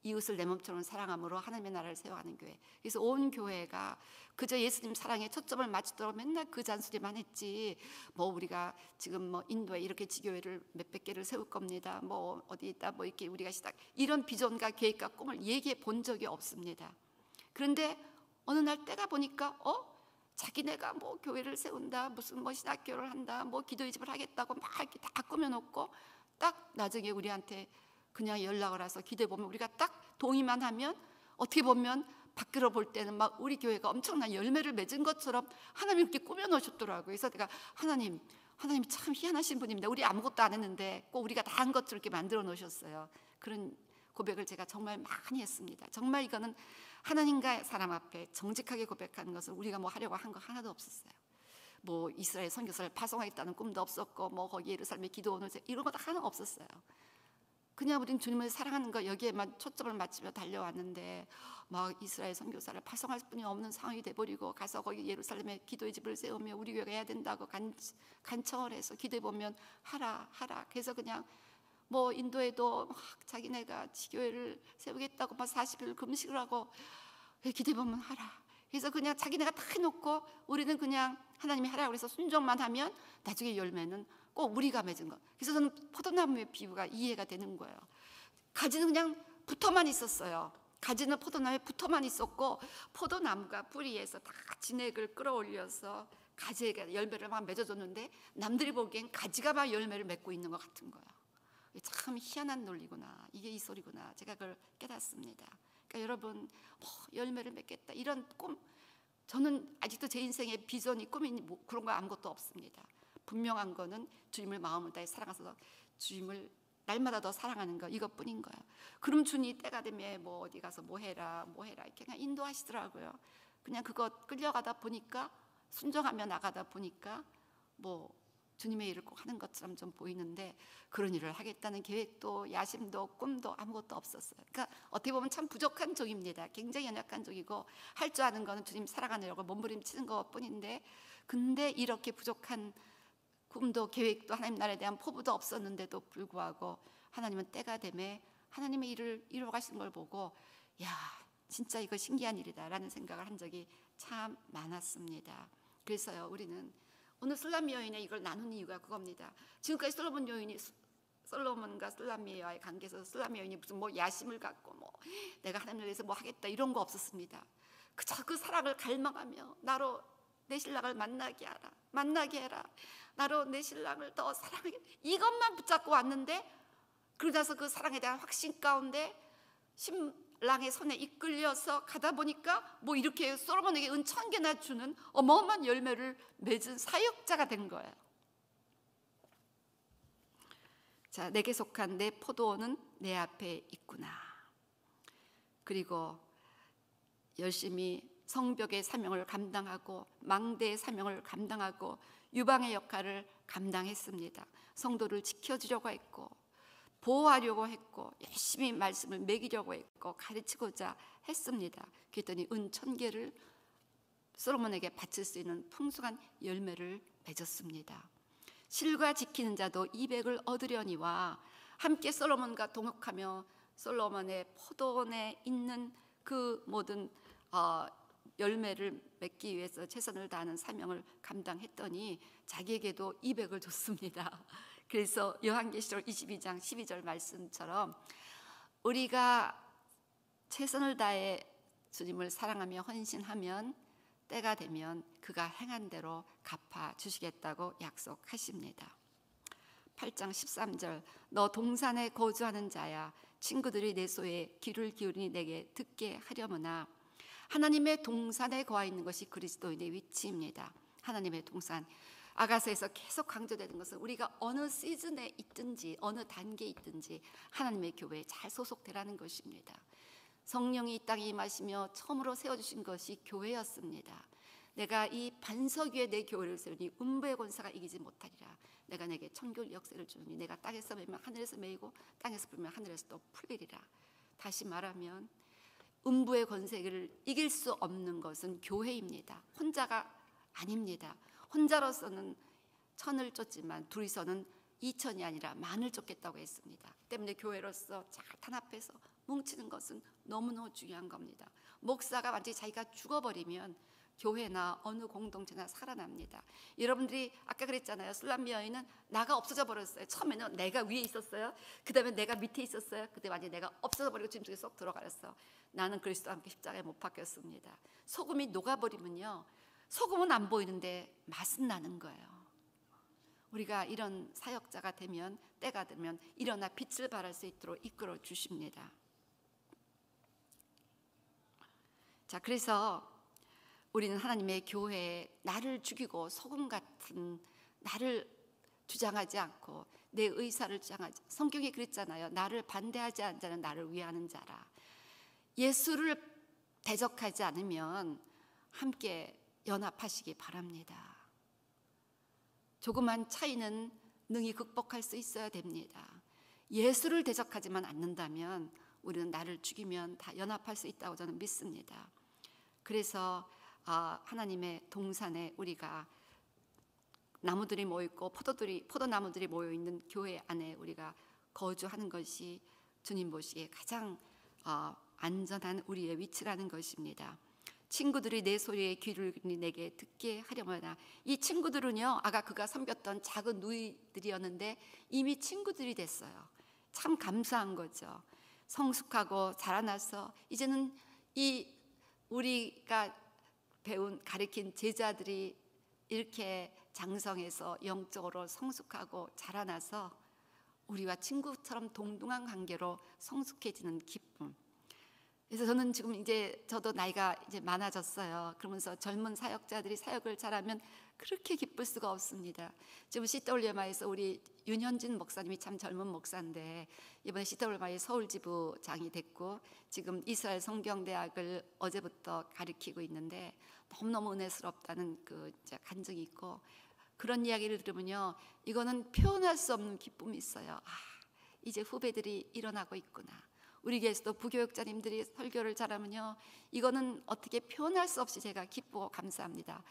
이웃을 내 몸처럼 사랑함으로 하나님의 나라를 세워가는 교회. 그래서 온 교회가 그저 예수님 사랑에 초점을 맞추도록 맨날 그 잔소리만 했지, 뭐 우리가 지금 뭐 인도에 이렇게 지교회를 몇백 개를 세울 겁니다, 뭐 어디 있다, 뭐 이렇게 우리가 이런 비전과 계획과 꿈을 얘기해 본 적이 없습니다. 그런데 어느 날 때가 보니까 자기네가 뭐 교회를 세운다, 무슨 뭐 신학교를 한다, 뭐 기도의 집을 하겠다고 막 이렇게 다 꾸며놓고 딱 나중에 우리한테 그냥 연락을 와서 기도해 보면 우리가 딱 동의만 하면 어떻게 보면 밖으로 볼 때는 막 우리 교회가 엄청난 열매를 맺은 것처럼 하나님이 그렇게 꾸며놓으셨더라고요. 그래서 내가 하나님 참 희한하신 분입니다. 우리 아무것도 안 했는데 꼭 우리가 다 한 것처럼 이렇게 만들어 놓으셨어요. 그런 고백을 제가 정말 많이 했습니다. 정말 이거는 하나님과 사람 앞에 정직하게 고백하는 것은 우리가 뭐 하려고 한 거 하나도 없었어요. 뭐 이스라엘 선교사를 파송하겠다는 꿈도 없었고, 뭐 거기 예루살렘에 기도원을 이런 거 다 하나 없었어요. 그냥 우리는 주님을 사랑하는 거 여기에만 초점을 맞추며 달려왔는데 막 이스라엘 선교사를 파송할 뿐이 없는 상황이 돼버리고 가서 거기 예루살렘에 기도의 집을 세우며 우리 교회가 해야 된다고 간청을 해서 기도해보면 하라. 그래서 그냥 뭐 인도에도 막 자기네가 지교회를 세우겠다고 막 40일 금식을 하고 기도해보면 하라. 그래서 그냥 자기네가 다 해놓고 우리는 그냥 하나님이 하라고 해서 순종만 하면 나중에 열매는 꼭 우리가 맺은 것. 그래서 저는 포도나무의 비유가 이해가 되는 거예요. 가지는 그냥 붙어만 있었어요. 가지는 포도나무에 붙어만 있었고 포도나무가 뿌리에서 다 진액을 끌어올려서 가지가 열매를 막 맺어줬는데 남들이 보기엔 가지가 막 열매를 맺고 있는 것 같은 거예요. 참 희한한 논리구나. 이게 이 소리구나. 제가 그걸 깨닫습니다. 그러니까 여러분 열매를 맺겠다 이런 꿈, 저는 아직도 제 인생의 비전이 꿈이 뭐 그런 거 아무것도 없습니다. 분명한 거는 주님을 마음을 다해 사랑해서 주님을 날마다 더 사랑하는 거, 이것뿐인 거예요. 그럼 주님 때가 되면 뭐 어디 가서 뭐 해라 이렇게 그냥 인도하시더라고요. 그냥 그거 끌려가다 보니까 순종하며 나가다 보니까 뭐 주님의 일을 꼭 하는 것처럼 좀 보이는데 그런 일을 하겠다는 계획도 야심도 꿈도 아무것도 없었어요. 그러니까 어떻게 보면 참 부족한 종입니다. 굉장히 연약한 종이고 할 줄 아는 거는 주님 살아가느라고 몸부림치는 것뿐인데, 근데 이렇게 부족한 꿈도 계획도 하나님 나라에 대한 포부도 없었는데도 불구하고 하나님은 때가 되매 하나님의 일을 이루어 가시는 걸 보고 야 진짜 이거 신기한 일이다 라는 생각을 한 적이 참 많았습니다. 그래서요 우리는 오늘 술람 여인의 이걸 나눈 이유가 그겁니다. 지금까지 솔로몬과 술람미와의 관계에서 술람 여인이 무슨 뭐 야심을 갖고 뭐 내가 하나님을 위해서 뭐 하겠다 이런 거 없었습니다. 그저 그 사랑을 갈망하며 나로 내 신랑을 만나게 해라. 나로 내 신랑을 더 사랑하게, 이것만 붙잡고 왔는데 그러고 나서 그 사랑에 대한 확신 가운데 신랑의 손에 이끌려서 가다 보니까 뭐 이렇게 솔로몬에게 은 1000개나 주는 어마어마한 열매를 맺은 사역자가 된 거예요. 자, 내게 속한 내 포도원은 내 앞에 있구나. 그리고 열심히 성벽의 사명을 감당하고 망대의 사명을 감당하고 유방의 역할을 감당했습니다. 성도를 지켜주려고 했고 보호하려고 했고 열심히 말씀을 먹이려고 했고 가르치고자 했습니다. 그랬더니 은 1000개를 솔로몬에게 바칠 수 있는 풍성한 열매를 맺었습니다. 실과 지키는 자도 200을 얻으려니와 함께 솔로몬과 동역하며 솔로몬의 포도원에 있는 그 모든 열매를 맺기 위해서 최선을 다하는 사명을 감당했더니 자기에게도 200을 줬습니다. 그래서 요한계시록 22장 12절 말씀처럼 우리가 최선을 다해 주님을 사랑하며 헌신하면 때가 되면 그가 행한 대로 갚아주시겠다고 약속하십니다. 8장 13절 너 동산에 거주하는 자야 친구들이 내 소에 귀를 기울이니 내게 듣게 하려무나. 하나님의 동산에 거하 있는 것이 그리스도인의 위치입니다. 하나님의 동산, 아가서에서 계속 강조되는 것은 우리가 어느 시즌에 있든지 어느 단계에 있든지 하나님의 교회에 잘 소속되라는 것입니다. 성령이 이 땅에 임하시며 처음으로 세워주신 것이 교회였습니다. 내가 이 반석 위에 내 교회를 세우니 음부의 권세가 이기지 못하리라. 내가 내게 천국의 역사를 주니 내가 땅에서 매면 하늘에서 매이고 땅에서 풀면 하늘에서 또 풀리리라. 다시 말하면 음부의 권세를 이길 수 없는 것은 교회입니다. 혼자가 아닙니다. 혼자로서는 천을 쫓지만 둘이서는 2천이 아니라 만을 쫓겠다고 했습니다. 때문에 교회로서 잘 탄합해서 뭉치는 것은 너무너무 중요한 겁니다. 목사가 완전히 자기가 죽어버리면 교회나 어느 공동체나 살아납니다. 여러분들이 아까 그랬잖아요. 슬람미 여인은 나가 없어져 버렸어요. 처음에는 내가 위에 있었어요. 그 다음에 내가 밑에 있었어요. 그때 완전히 내가 없어져 버리고 지금 속에 쏙 들어가렸어. 나는 그리스도와 함께 십자가에 못 박혔습니다. 소금이 녹아버리면요, 소금은 안 보이는데 맛은 나는 거예요. 우리가 이런 사역자가 되면, 때가 되면 일어나 빛을 발할 수 있도록 이끌어 주십니다. 자, 그래서 우리는 하나님의 교회에 나를 죽이고 소금 같은 나를 주장하지 않고 내 의사를 주장하지, 성경에 그랬잖아요. 나를 반대하지 않는 자는 나를 위하는 자라. 예수를 대적하지 않으면 함께 연합하시기 바랍니다. 조그만 차이는 능히 극복할 수 있어야 됩니다. 예수를 대적하지만 않는다면 우리는 나를 죽이면 다 연합할 수 있다고 저는 믿습니다. 그래서 하나님의 동산에 우리가 나무들이 모여있고 포도나무들이 모여있는 교회 안에 우리가 거주하는 것이 주님 보시기에 가장 안전한 우리의 위치라는 것입니다. 친구들이 내 소리에 귀를 내게 듣게 하려거나, 이 친구들은요, 아까 그가 섬겼던 작은 누이들이었는데 이미 친구들이 됐어요. 참 감사한 거죠. 성숙하고 자라나서 이제는 이 우리가 가르친 제자들이 이렇게 장성해서 영적으로 성숙하고 자라나서 우리와 친구처럼 동등한 관계로 성숙해지는 기쁨. 그래서 저는 지금 이제 저도 나이가 이제 많아졌어요. 그러면서 젊은 사역자들이 사역을 잘하면 그렇게 기쁠 수가 없습니다. 지금 CWMI에서 우리 윤현진 목사님이 참 젊은 목사인데 이번에 CWMI 서울지부장이 됐고 지금 이스라엘 성경대학을 어제부터 가르치고 있는데 너무너무 은혜스럽다는 그 간증이 있고, 그런 이야기를 들으면요, 이거는 표현할 수 없는 기쁨이 있어요. 이제 후배들이 일어나고 있구나. 우리 교회에서도 부교육자님들이 설교를 잘하면요, 이거는 어떻게 표현할 수 없이 제가 기쁘고 감사합니다.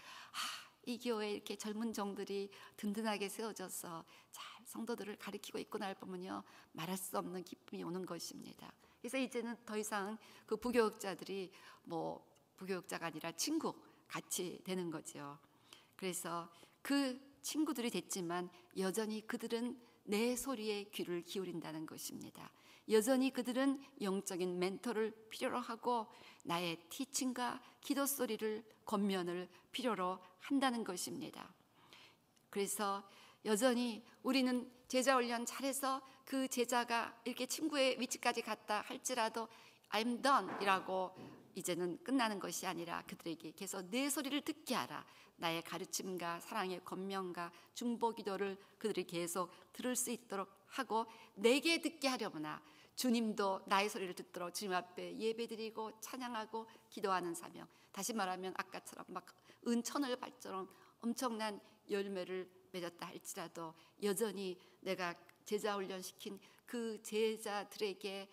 이 교회에 이렇게 젊은 종들이 든든하게 세워져서 잘 성도들을 가르치고 있구나를 보면요, 말할 수 없는 기쁨이 오는 것입니다. 그래서 이제는 더 이상 그 부교육자들이 뭐 부교육자가 아니라 친구 같이 되는 거죠. 그래서 그 친구들이 됐지만 여전히 그들은 내 소리에 귀를 기울인다는 것입니다. 여전히 그들은 영적인 멘토를 필요로 하고 나의 티칭과 기도 소리를, 권면을 필요로 한다는 것입니다. 그래서 여전히 우리는 제자 훈련 잘해서 그 제자가 이렇게 친구의 위치까지 갔다 할지라도 I'm done 이라고 이제는 끝나는 것이 아니라 그들에게 계속 내 소리를 듣게 하라. 나의 가르침과 사랑의 권면과 중보 기도를 그들이 계속 들을 수 있도록 하고, 내게 듣게 하려구나. 주님도 나의 소리를 듣도록 주님 앞에 예배드리고 찬양하고 기도하는 사명. 다시 말하면 아까처럼 막 은천을 발처럼 엄청난 열매를 맺었다 할지라도 여전히 내가 제자 훈련시킨 그 제자들에게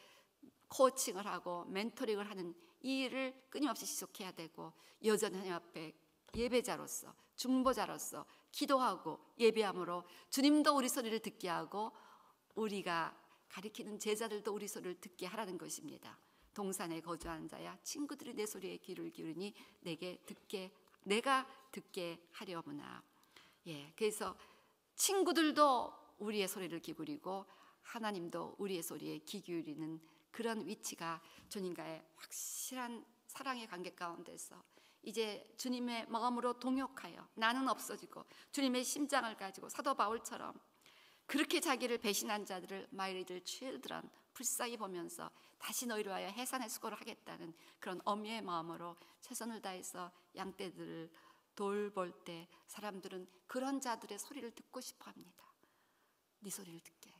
코칭을 하고 멘토링을 하는 이 일을 끊임없이 지속해야 되고, 여전히 하나님 앞에 예배자로서 중보자로서 기도하고 예배함으로 주님도 우리 소리를 듣게 하고 우리가 가리키는 제자들도 우리 소리를 듣게 하라는 것입니다. 동산에 거주하는 자야, 친구들이 내 소리에 귀를 기울이니 내가 듣게 하려무나. 그래서 친구들도 우리의 소리를 기울이고 하나님도 우리의 소리에 귀 기울이는 그런 위치가 주님과의 확실한 사랑의 관계 가운데서 이제 주님의 마음으로 동역하여 나는 없어지고 주님의 심장을 가지고 사도 바울처럼 그렇게 자기를 배신한 자들을 My little children 불쌍히 보면서 다시 너희를 위하여 해산의 수고를 하겠다는 그런 엄유의 마음으로 최선을 다해서 양떼들을 돌볼 때 사람들은 그런 자들의 소리를 듣고 싶어 합니다. 네 소리를 듣게.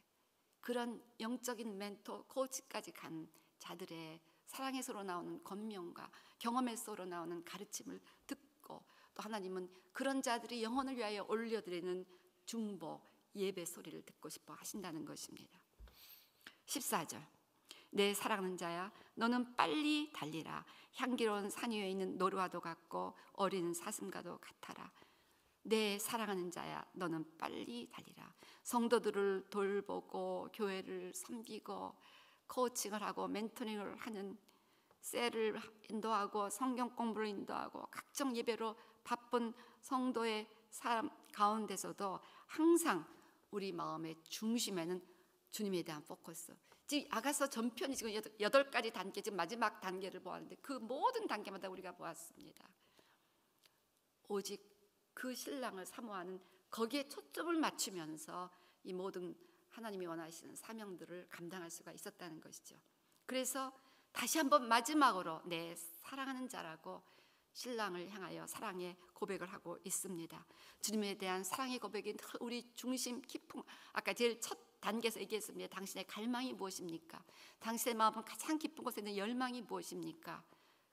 그런 영적인 멘토, 코치까지 간 자들의 사랑에서로 나오는 권면과 경험에서로 나오는 가르침을 듣고, 또 하나님은 그런 자들이 영혼을 위하여 올려드리는 중보, 예배 소리를 듣고 싶어 하신다는 것입니다. 14절, 내 사랑하는 자야, 너는 빨리 달리라. 향기로운 산 위에 있는 노루와도 같고 어린 사슴과도 같아라. 내 사랑하는 자야, 너는 빨리 달리라. 성도들을 돌보고 교회를 섬기고 코칭을 하고 멘토링을 하는, 셀을 인도하고 성경 공부를 인도하고 각종 예배로 바쁜 성도의 삶 가운데서도 항상 우리 마음의 중심에는 주님에 대한 포커스. 지금 아가서 전편이 지금 8가지 단계, 지금 마지막 단계를 보았는데 그 모든 단계마다 우리가 보았습니다. 오직 그 신랑을 사모하는, 거기에 초점을 맞추면서 이 모든 하나님이 원하시는 사명들을 감당할 수가 있었다는 것이죠. 그래서 다시 한번 마지막으로 내 사랑하는 자라고 신랑을 향하여 사랑의 고백을 하고 있습니다. 주님에 대한 사랑의 고백이 우리 중심 깊은, 아까 제일 첫 단계에서 얘기했습니다. 당신의 갈망이 무엇입니까? 당신의 마음은 가장 깊은 곳에 있는 열망이 무엇입니까?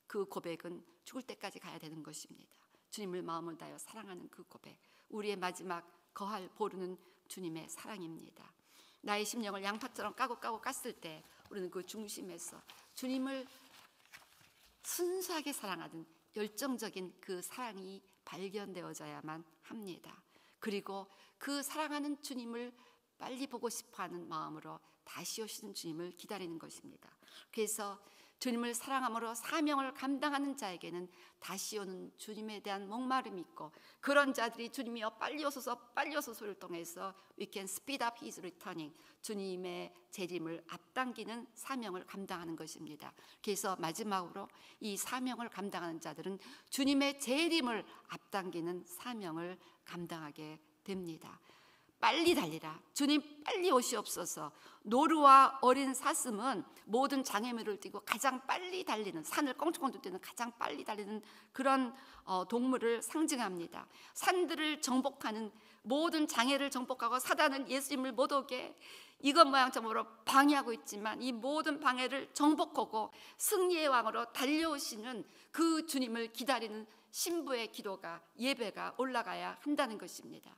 그 고백은 죽을 때까지 가야 되는 것입니다. 주님을 마음을 다하여 사랑하는 그 고백, 우리의 마지막 거할 보루는 주님의 사랑입니다. 나의 심령을 양파처럼 까고 깠을 때 우리는 그 중심에서 주님을 순수하게 사랑하는 열정적인 그 사랑이 발견되어져야만 합니다. 그리고 그 사랑하는 주님을 빨리 보고 싶어하는 마음으로 다시 오시는 주님을 기다리는 것입니다. 그래서 주님을 사랑함으로 사명을 감당하는 자에게는 다시 오는 주님에 대한 목마름이 있고, 그런 자들이 주님이여 빨리 오소서 빨리 오소서를 통해서 we can speed up his returning, 주님의 재림을 앞당기는 사명을 감당하는 것입니다. 그래서 마지막으로 이 사명을 감당하는 자들은 주님의 재림을 앞당기는 사명을 감당하게 됩니다. 빨리 달리라. 주님 빨리 오시옵소서. 노루와 어린 사슴은 모든 장애물을 띠고 가장 빨리 달리는, 산을 꽁충꽁충 뛰는 가장 빨리 달리는 그런 동물을 상징합니다. 산들을 정복하는, 모든 장애를 정복하고 사단은 예수님을 못 오게 이것 모양 저모로 방해하고 있지만 이 모든 방해를 정복하고 승리의 왕으로 달려오시는 그 주님을 기다리는 신부의 기도가, 예배가 올라가야 한다는 것입니다.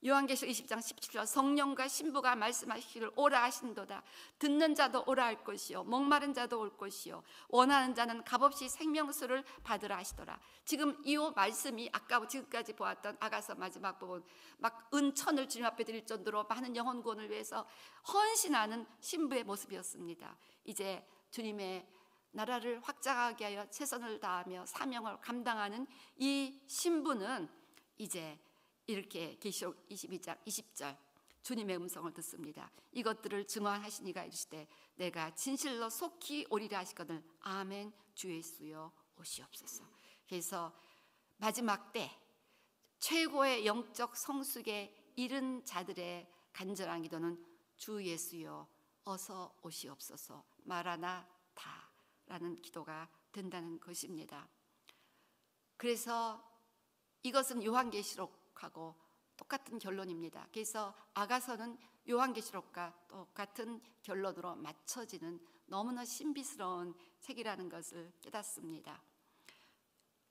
요한계시록 20장 17절, 성령과 신부가 말씀하시기를 오라 하신도다. 듣는 자도 오라 할 것이요 목마른 자도 올 것이요 원하는 자는 값없이 생명수를 받으라 하시더라. 지금 이 말씀이 아까 지금까지 보았던 아가서 마지막 부분, 막 은천을 주님 앞에 드릴 정도로 많은 영혼 구원을 위해서 헌신하는 신부의 모습이었습니다. 이제 주님의 나라를 확장하게 하여 최선을 다하며 사명을 감당하는 이 신부는 이제 이렇게 계시록 22장 20절 주님의 음성을 듣습니다. 이것들을 증언하시니가 이르시되 내가 진실로 속히 오리라 하시거늘 아멘 주 예수여 오시옵소서. 그래서 마지막 때 최고의 영적 성숙에 이른 자들의 간절한 기도는 주 예수여 어서 오시옵소서 마라나타라는 기도가 된다는 것입니다. 그래서 이것은 요한계시록하고 똑같은 결론입니다. 그래서 아가서는 요한계시록과 똑같은 결론으로 맞춰지는 너무나 신비스러운 책이라는 것을 깨닫습니다.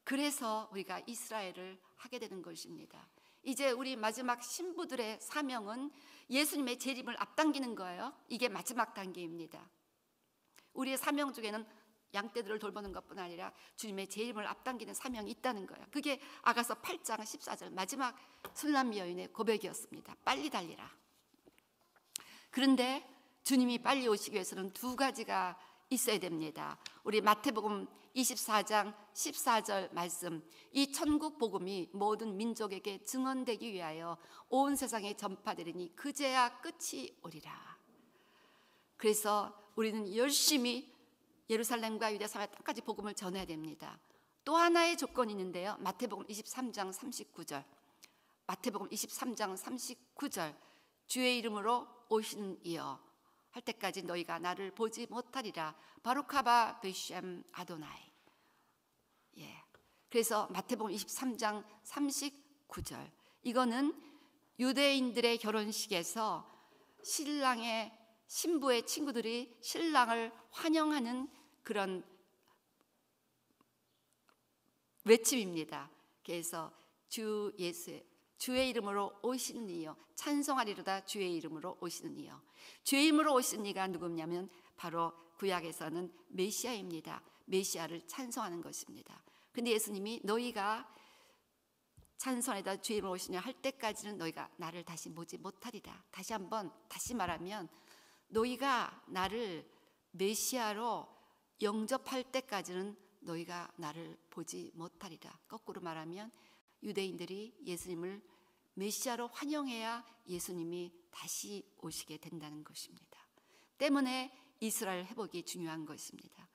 그래서 우리가 이스라엘을 하게 되는 것입니다. 이제 우리 마지막 신부들의 사명은 예수님의 재림을 앞당기는 거예요. 이게 마지막 단계입니다. 우리의 사명 중에는 양떼들을 돌보는 것뿐 아니라 주님의 재림을 앞당기는 사명이 있다는 거예요. 그게 아가서 8장 14절 마지막 술람미 여인의 고백이었습니다. 빨리 달리라. 그런데 주님이 빨리 오시기 위해서는 두 가지가 있어야 됩니다. 우리 마태복음 24장 14절 말씀, 이 천국 복음이 모든 민족에게 증언되기 위하여 온 세상에 전파되리니 그제야 끝이 오리라. 그래서 우리는 열심히 예루살렘과 유대 사마리아 땅까지 복음을 전해야 됩니다. 또 하나의 조건이 있는데요. 마태복음 23장 39절 마태복음 23장 39절 주의 이름으로 오시는 이여 할 때까지 너희가 나를 보지 못하리라. 바루카바 베셴 아도나이. 그래서 마태복음 23장 39절 이거는 유대인들의 결혼식에서 신랑의 신부의 친구들이 신랑을 환영하는 그런 외침입니다. 그래서 주 예수의 주의 이름으로 오시는 이요 찬송하리로다 주의 이름으로 오시는 이요. 주의 이름으로 오시는 이가 누구냐면 바로 구약에서는 메시아입니다. 메시아를 찬송하는 것입니다. 근데 예수님이 너희가 찬송하리로다 주의 이름으로 오시냐 할 때까지는 너희가 나를 다시 보지 못하리라. 다시 말하면 너희가 나를 메시아로 영접할 때까지는 너희가 나를 보지 못하리라. 거꾸로 말하면 유대인들이 예수님을 메시아로 환영해야 예수님이 다시 오시게 된다는 것입니다. 때문에 이스라엘 회복이 중요한 것입니다.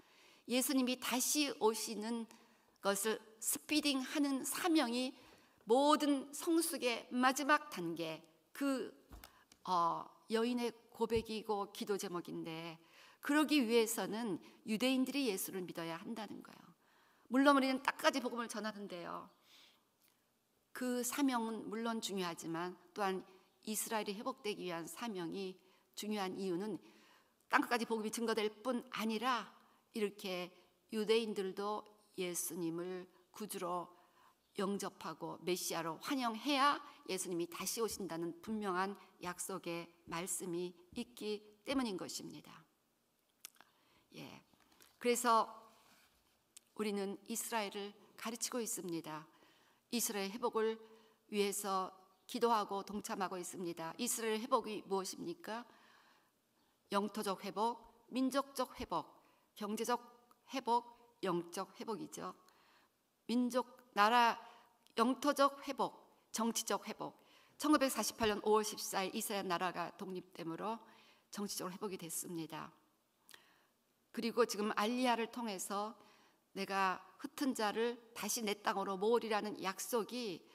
예수님이 다시 오시는 것을 스피딩하는 사명이 모든 성숙의 마지막 단계, 그 여인의 고백이고 기도 제목인데, 그러기 위해서는 유대인들이 예수를 믿어야 한다는 거예요. 물론 우리는 땅까지 복음을 전하는데요, 그 사명은 물론 중요하지만 또한 이스라엘이 회복되기 위한 사명이 중요한 이유는 땅끝까지 복음이 증거될 뿐 아니라 이렇게 유대인들도 예수님을 구주로 영접하고 메시아로 환영해야 예수님이 다시 오신다는 분명한 약속의 말씀이 있기 때문인 것입니다. 그래서 우리는 이스라엘을 가르치고 있습니다. 이스라엘 회복을 위해서 기도하고 동참하고 있습니다. 이스라엘 회복이 무엇입니까? 영토적 회복, 민족적 회복, 경제적 회복, 영적 회복이죠. 나라 영토적 회복, 정치적 회복. 1948년 5월 14일 이스라엘 나라가 독립되므로 정치적으로 회복이 됐습니다. 그리고 지금 알리야를 통해서 내가 흩은 자를 다시 내 땅으로 모으리라는 약속이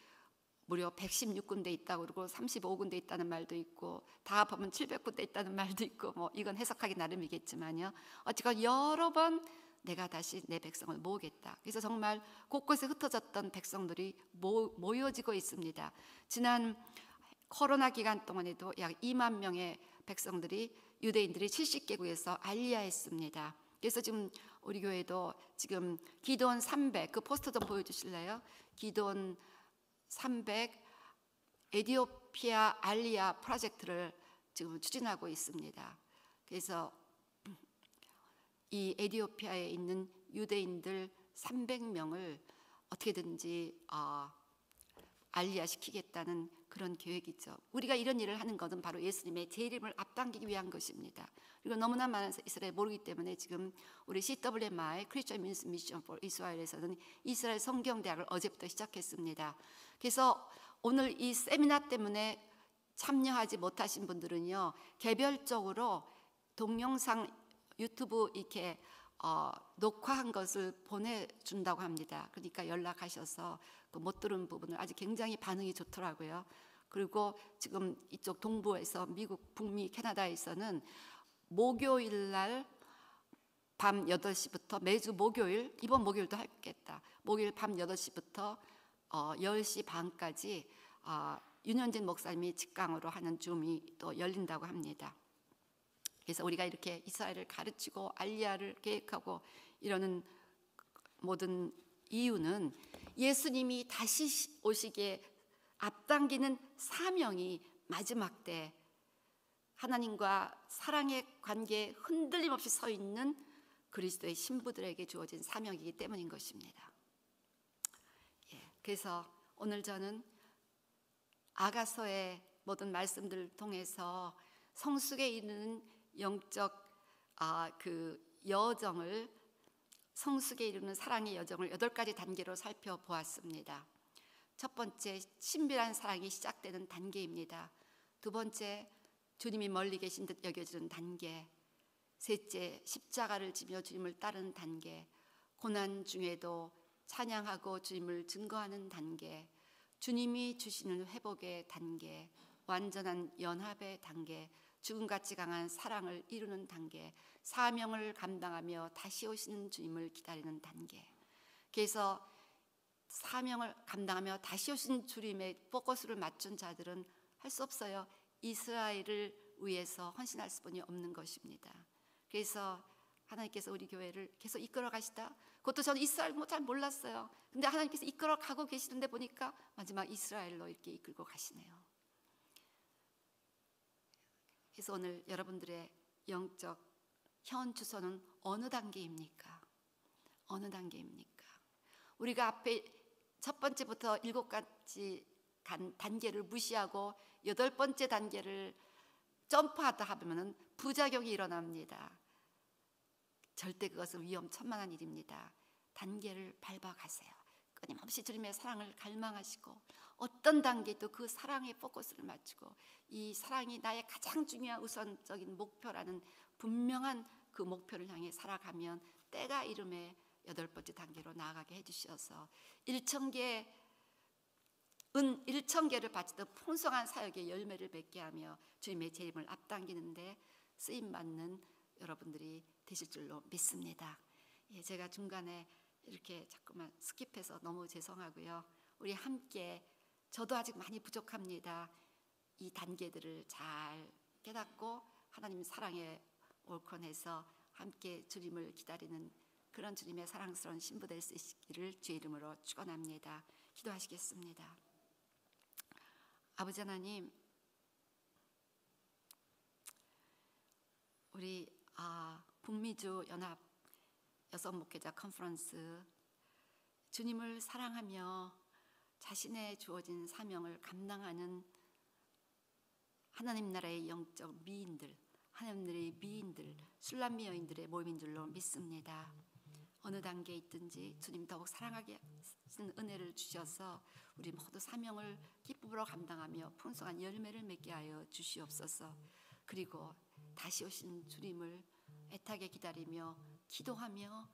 무려 116군데 있다고 그러고 35군데 있다는 말도 있고 다 합하면 700군데 있다는 말도 있고 뭐 이건 해석하기 나름이겠지만요. 어쨌건 여러 번 내가 다시 내 백성을 모으겠다. 그래서 정말 곳곳에 흩어졌던 백성들이 모여지고 있습니다. 지난 코로나 기간 동안에도 약 2만 명의 백성들이 유대인들이 70개국에서 알리야했습니다. 그래서 지금 우리 교회도 지금 기도원 300 그 포스터 좀 보여주실래요? 기도원 300 에티오피아 알리야 프로젝트를 지금 추진하고 있습니다. 그래서 이 에티오피아에 있는 유대인들 300명을 어떻게든지 알리야 시키겠다는 그런 계획이죠. 우리가 이런 일을 하는 것은 바로 예수님의 재림을 앞당기기 위한 것입니다. 그리고 너무나 많은 이스라엘 모르기 때문에 지금 우리 CWMI Christian Mission for Israel에서는 이스라엘 성경대학을 어제부터 시작했습니다. 그래서 오늘 이 세미나 때문에 참여하지 못하신 분들은요, 개별적으로 동영상 유튜브 이렇게 녹화한 것을 보내준다고 합니다. 그러니까 연락하셔서 그 못 들은 부분을 아주 굉장히 반응이 좋더라고요. 그리고 지금 이쪽 동부에서 미국, 북미, 캐나다에서는 목요일 날 밤 8시부터 매주 목요일, 이번 목요일도 하겠다. 목요일 밤 8시부터 10시 반까지 윤현진 목사님이 직강으로 하는 줌이 또 열린다고 합니다. 그래서 우리가 이렇게 이스라엘을 가르치고 알리야를 계획하고 이러는 모든 이유는 예수님이 다시 오시기에 앞당기는 사명이 마지막 때 하나님과 사랑의 관계에 흔들림 없이 서 있는 그리스도의 신부들에게 주어진 사명이기 때문인 것입니다. 그래서 오늘 저는 아가서의 모든 말씀들을 통해서 성숙에 이르는 영적 그 여정을, 성숙에 이르는 사랑의 여정을 8가지 단계로 살펴보았습니다. 첫 번째, 신비한 사랑이 시작되는 단계입니다. 두 번째, 주님이 멀리 계신 듯 여겨지는 단계. 셋째, 십자가를 지며 주님을 따르는 단계. 고난 중에도 찬양하고 주님을 증거하는 단계. 주님이 주시는 회복의 단계. 완전한 연합의 단계. 죽음같이 강한 사랑을 이루는 단계. 사명을 감당하며 다시 오시는 주님을 기다리는 단계. 그래서 사명을 감당하며 다시 오신 주님의 포커스를 맞춘 자들은 할 수 없어요. 이스라엘을 위해서 헌신할 수뿐이 없는 것입니다. 그래서 하나님께서 우리 교회를 계속 이끌어 가시다. 그것도 저는 이스라엘 잘 몰랐어요. 근데 하나님께서 이끌어 가고 계시는데 보니까 마지막 이스라엘로 이렇게 이끌고 가시네요. 그래서 오늘 여러분들의 영적 현 주소는 어느 단계입니까? 어느 단계입니까? 우리가 앞에 첫 번째부터 7가지 단계를 무시하고 8번째 단계를 점프하다 하면 부작용이 일어납니다. 절대 그것은 위험천만한 일입니다. 단계를 밟아가세요. 끊임없이 주님의 사랑을 갈망하시고 어떤 단계도 그 사랑에 포커스를 맞추고 이 사랑이 나의 가장 중요한 우선적인 목표라는 분명한 그 목표를 향해 살아가면 때가 이름에 8번째 단계로 나아가게 해주셔서 1,000개를 바치듯 풍성한 사역의 열매를 맺게 하며 주님의 재림을 앞당기는데 쓰임받는 여러분들이 되실 줄로 믿습니다. 제가 중간에 이렇게 자꾸만 스킵해서 너무 죄송하고요. 우리 함께, 저도 아직 많이 부족합니다. 이 단계들을 잘 깨닫고 하나님 사랑에 올컨해서 함께 주님을 기다리는 그런 주님의 사랑스러운 신부 될 수 있기를 주의 이름으로 축원합니다. 기도하시겠습니다. 아버지 하나님, 우리 북미주 연합 여성 목회자 컨퍼런스, 주님을 사랑하며 자신의 주어진 사명을 감당하는 하나님 나라의 영적 미인들, 하나님 나라의 미인들, 술람미 여인들의 모임인 줄로 믿습니다. 어느 단계에 있든지 주님 더욱 사랑하게 하시는 은혜를 주셔서 우리 모두 사명을 기쁨으로 감당하며 풍성한 열매를 맺게 하여 주시옵소서. 그리고 다시 오신 주님을 애타게 기다리며 기도하며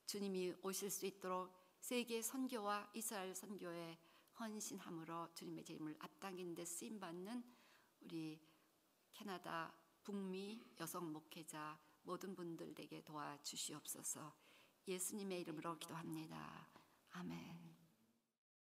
주님이 오실 수 있도록 세계 선교와 이스라엘 선교에 헌신함으로 주님의 재림을 앞당기는 데 쓰임받는 우리 캐나다 북미 여성 목회자 모든 분들에게 도와주시옵소서. 예수님의 이름으로 기도합니다. 아멘.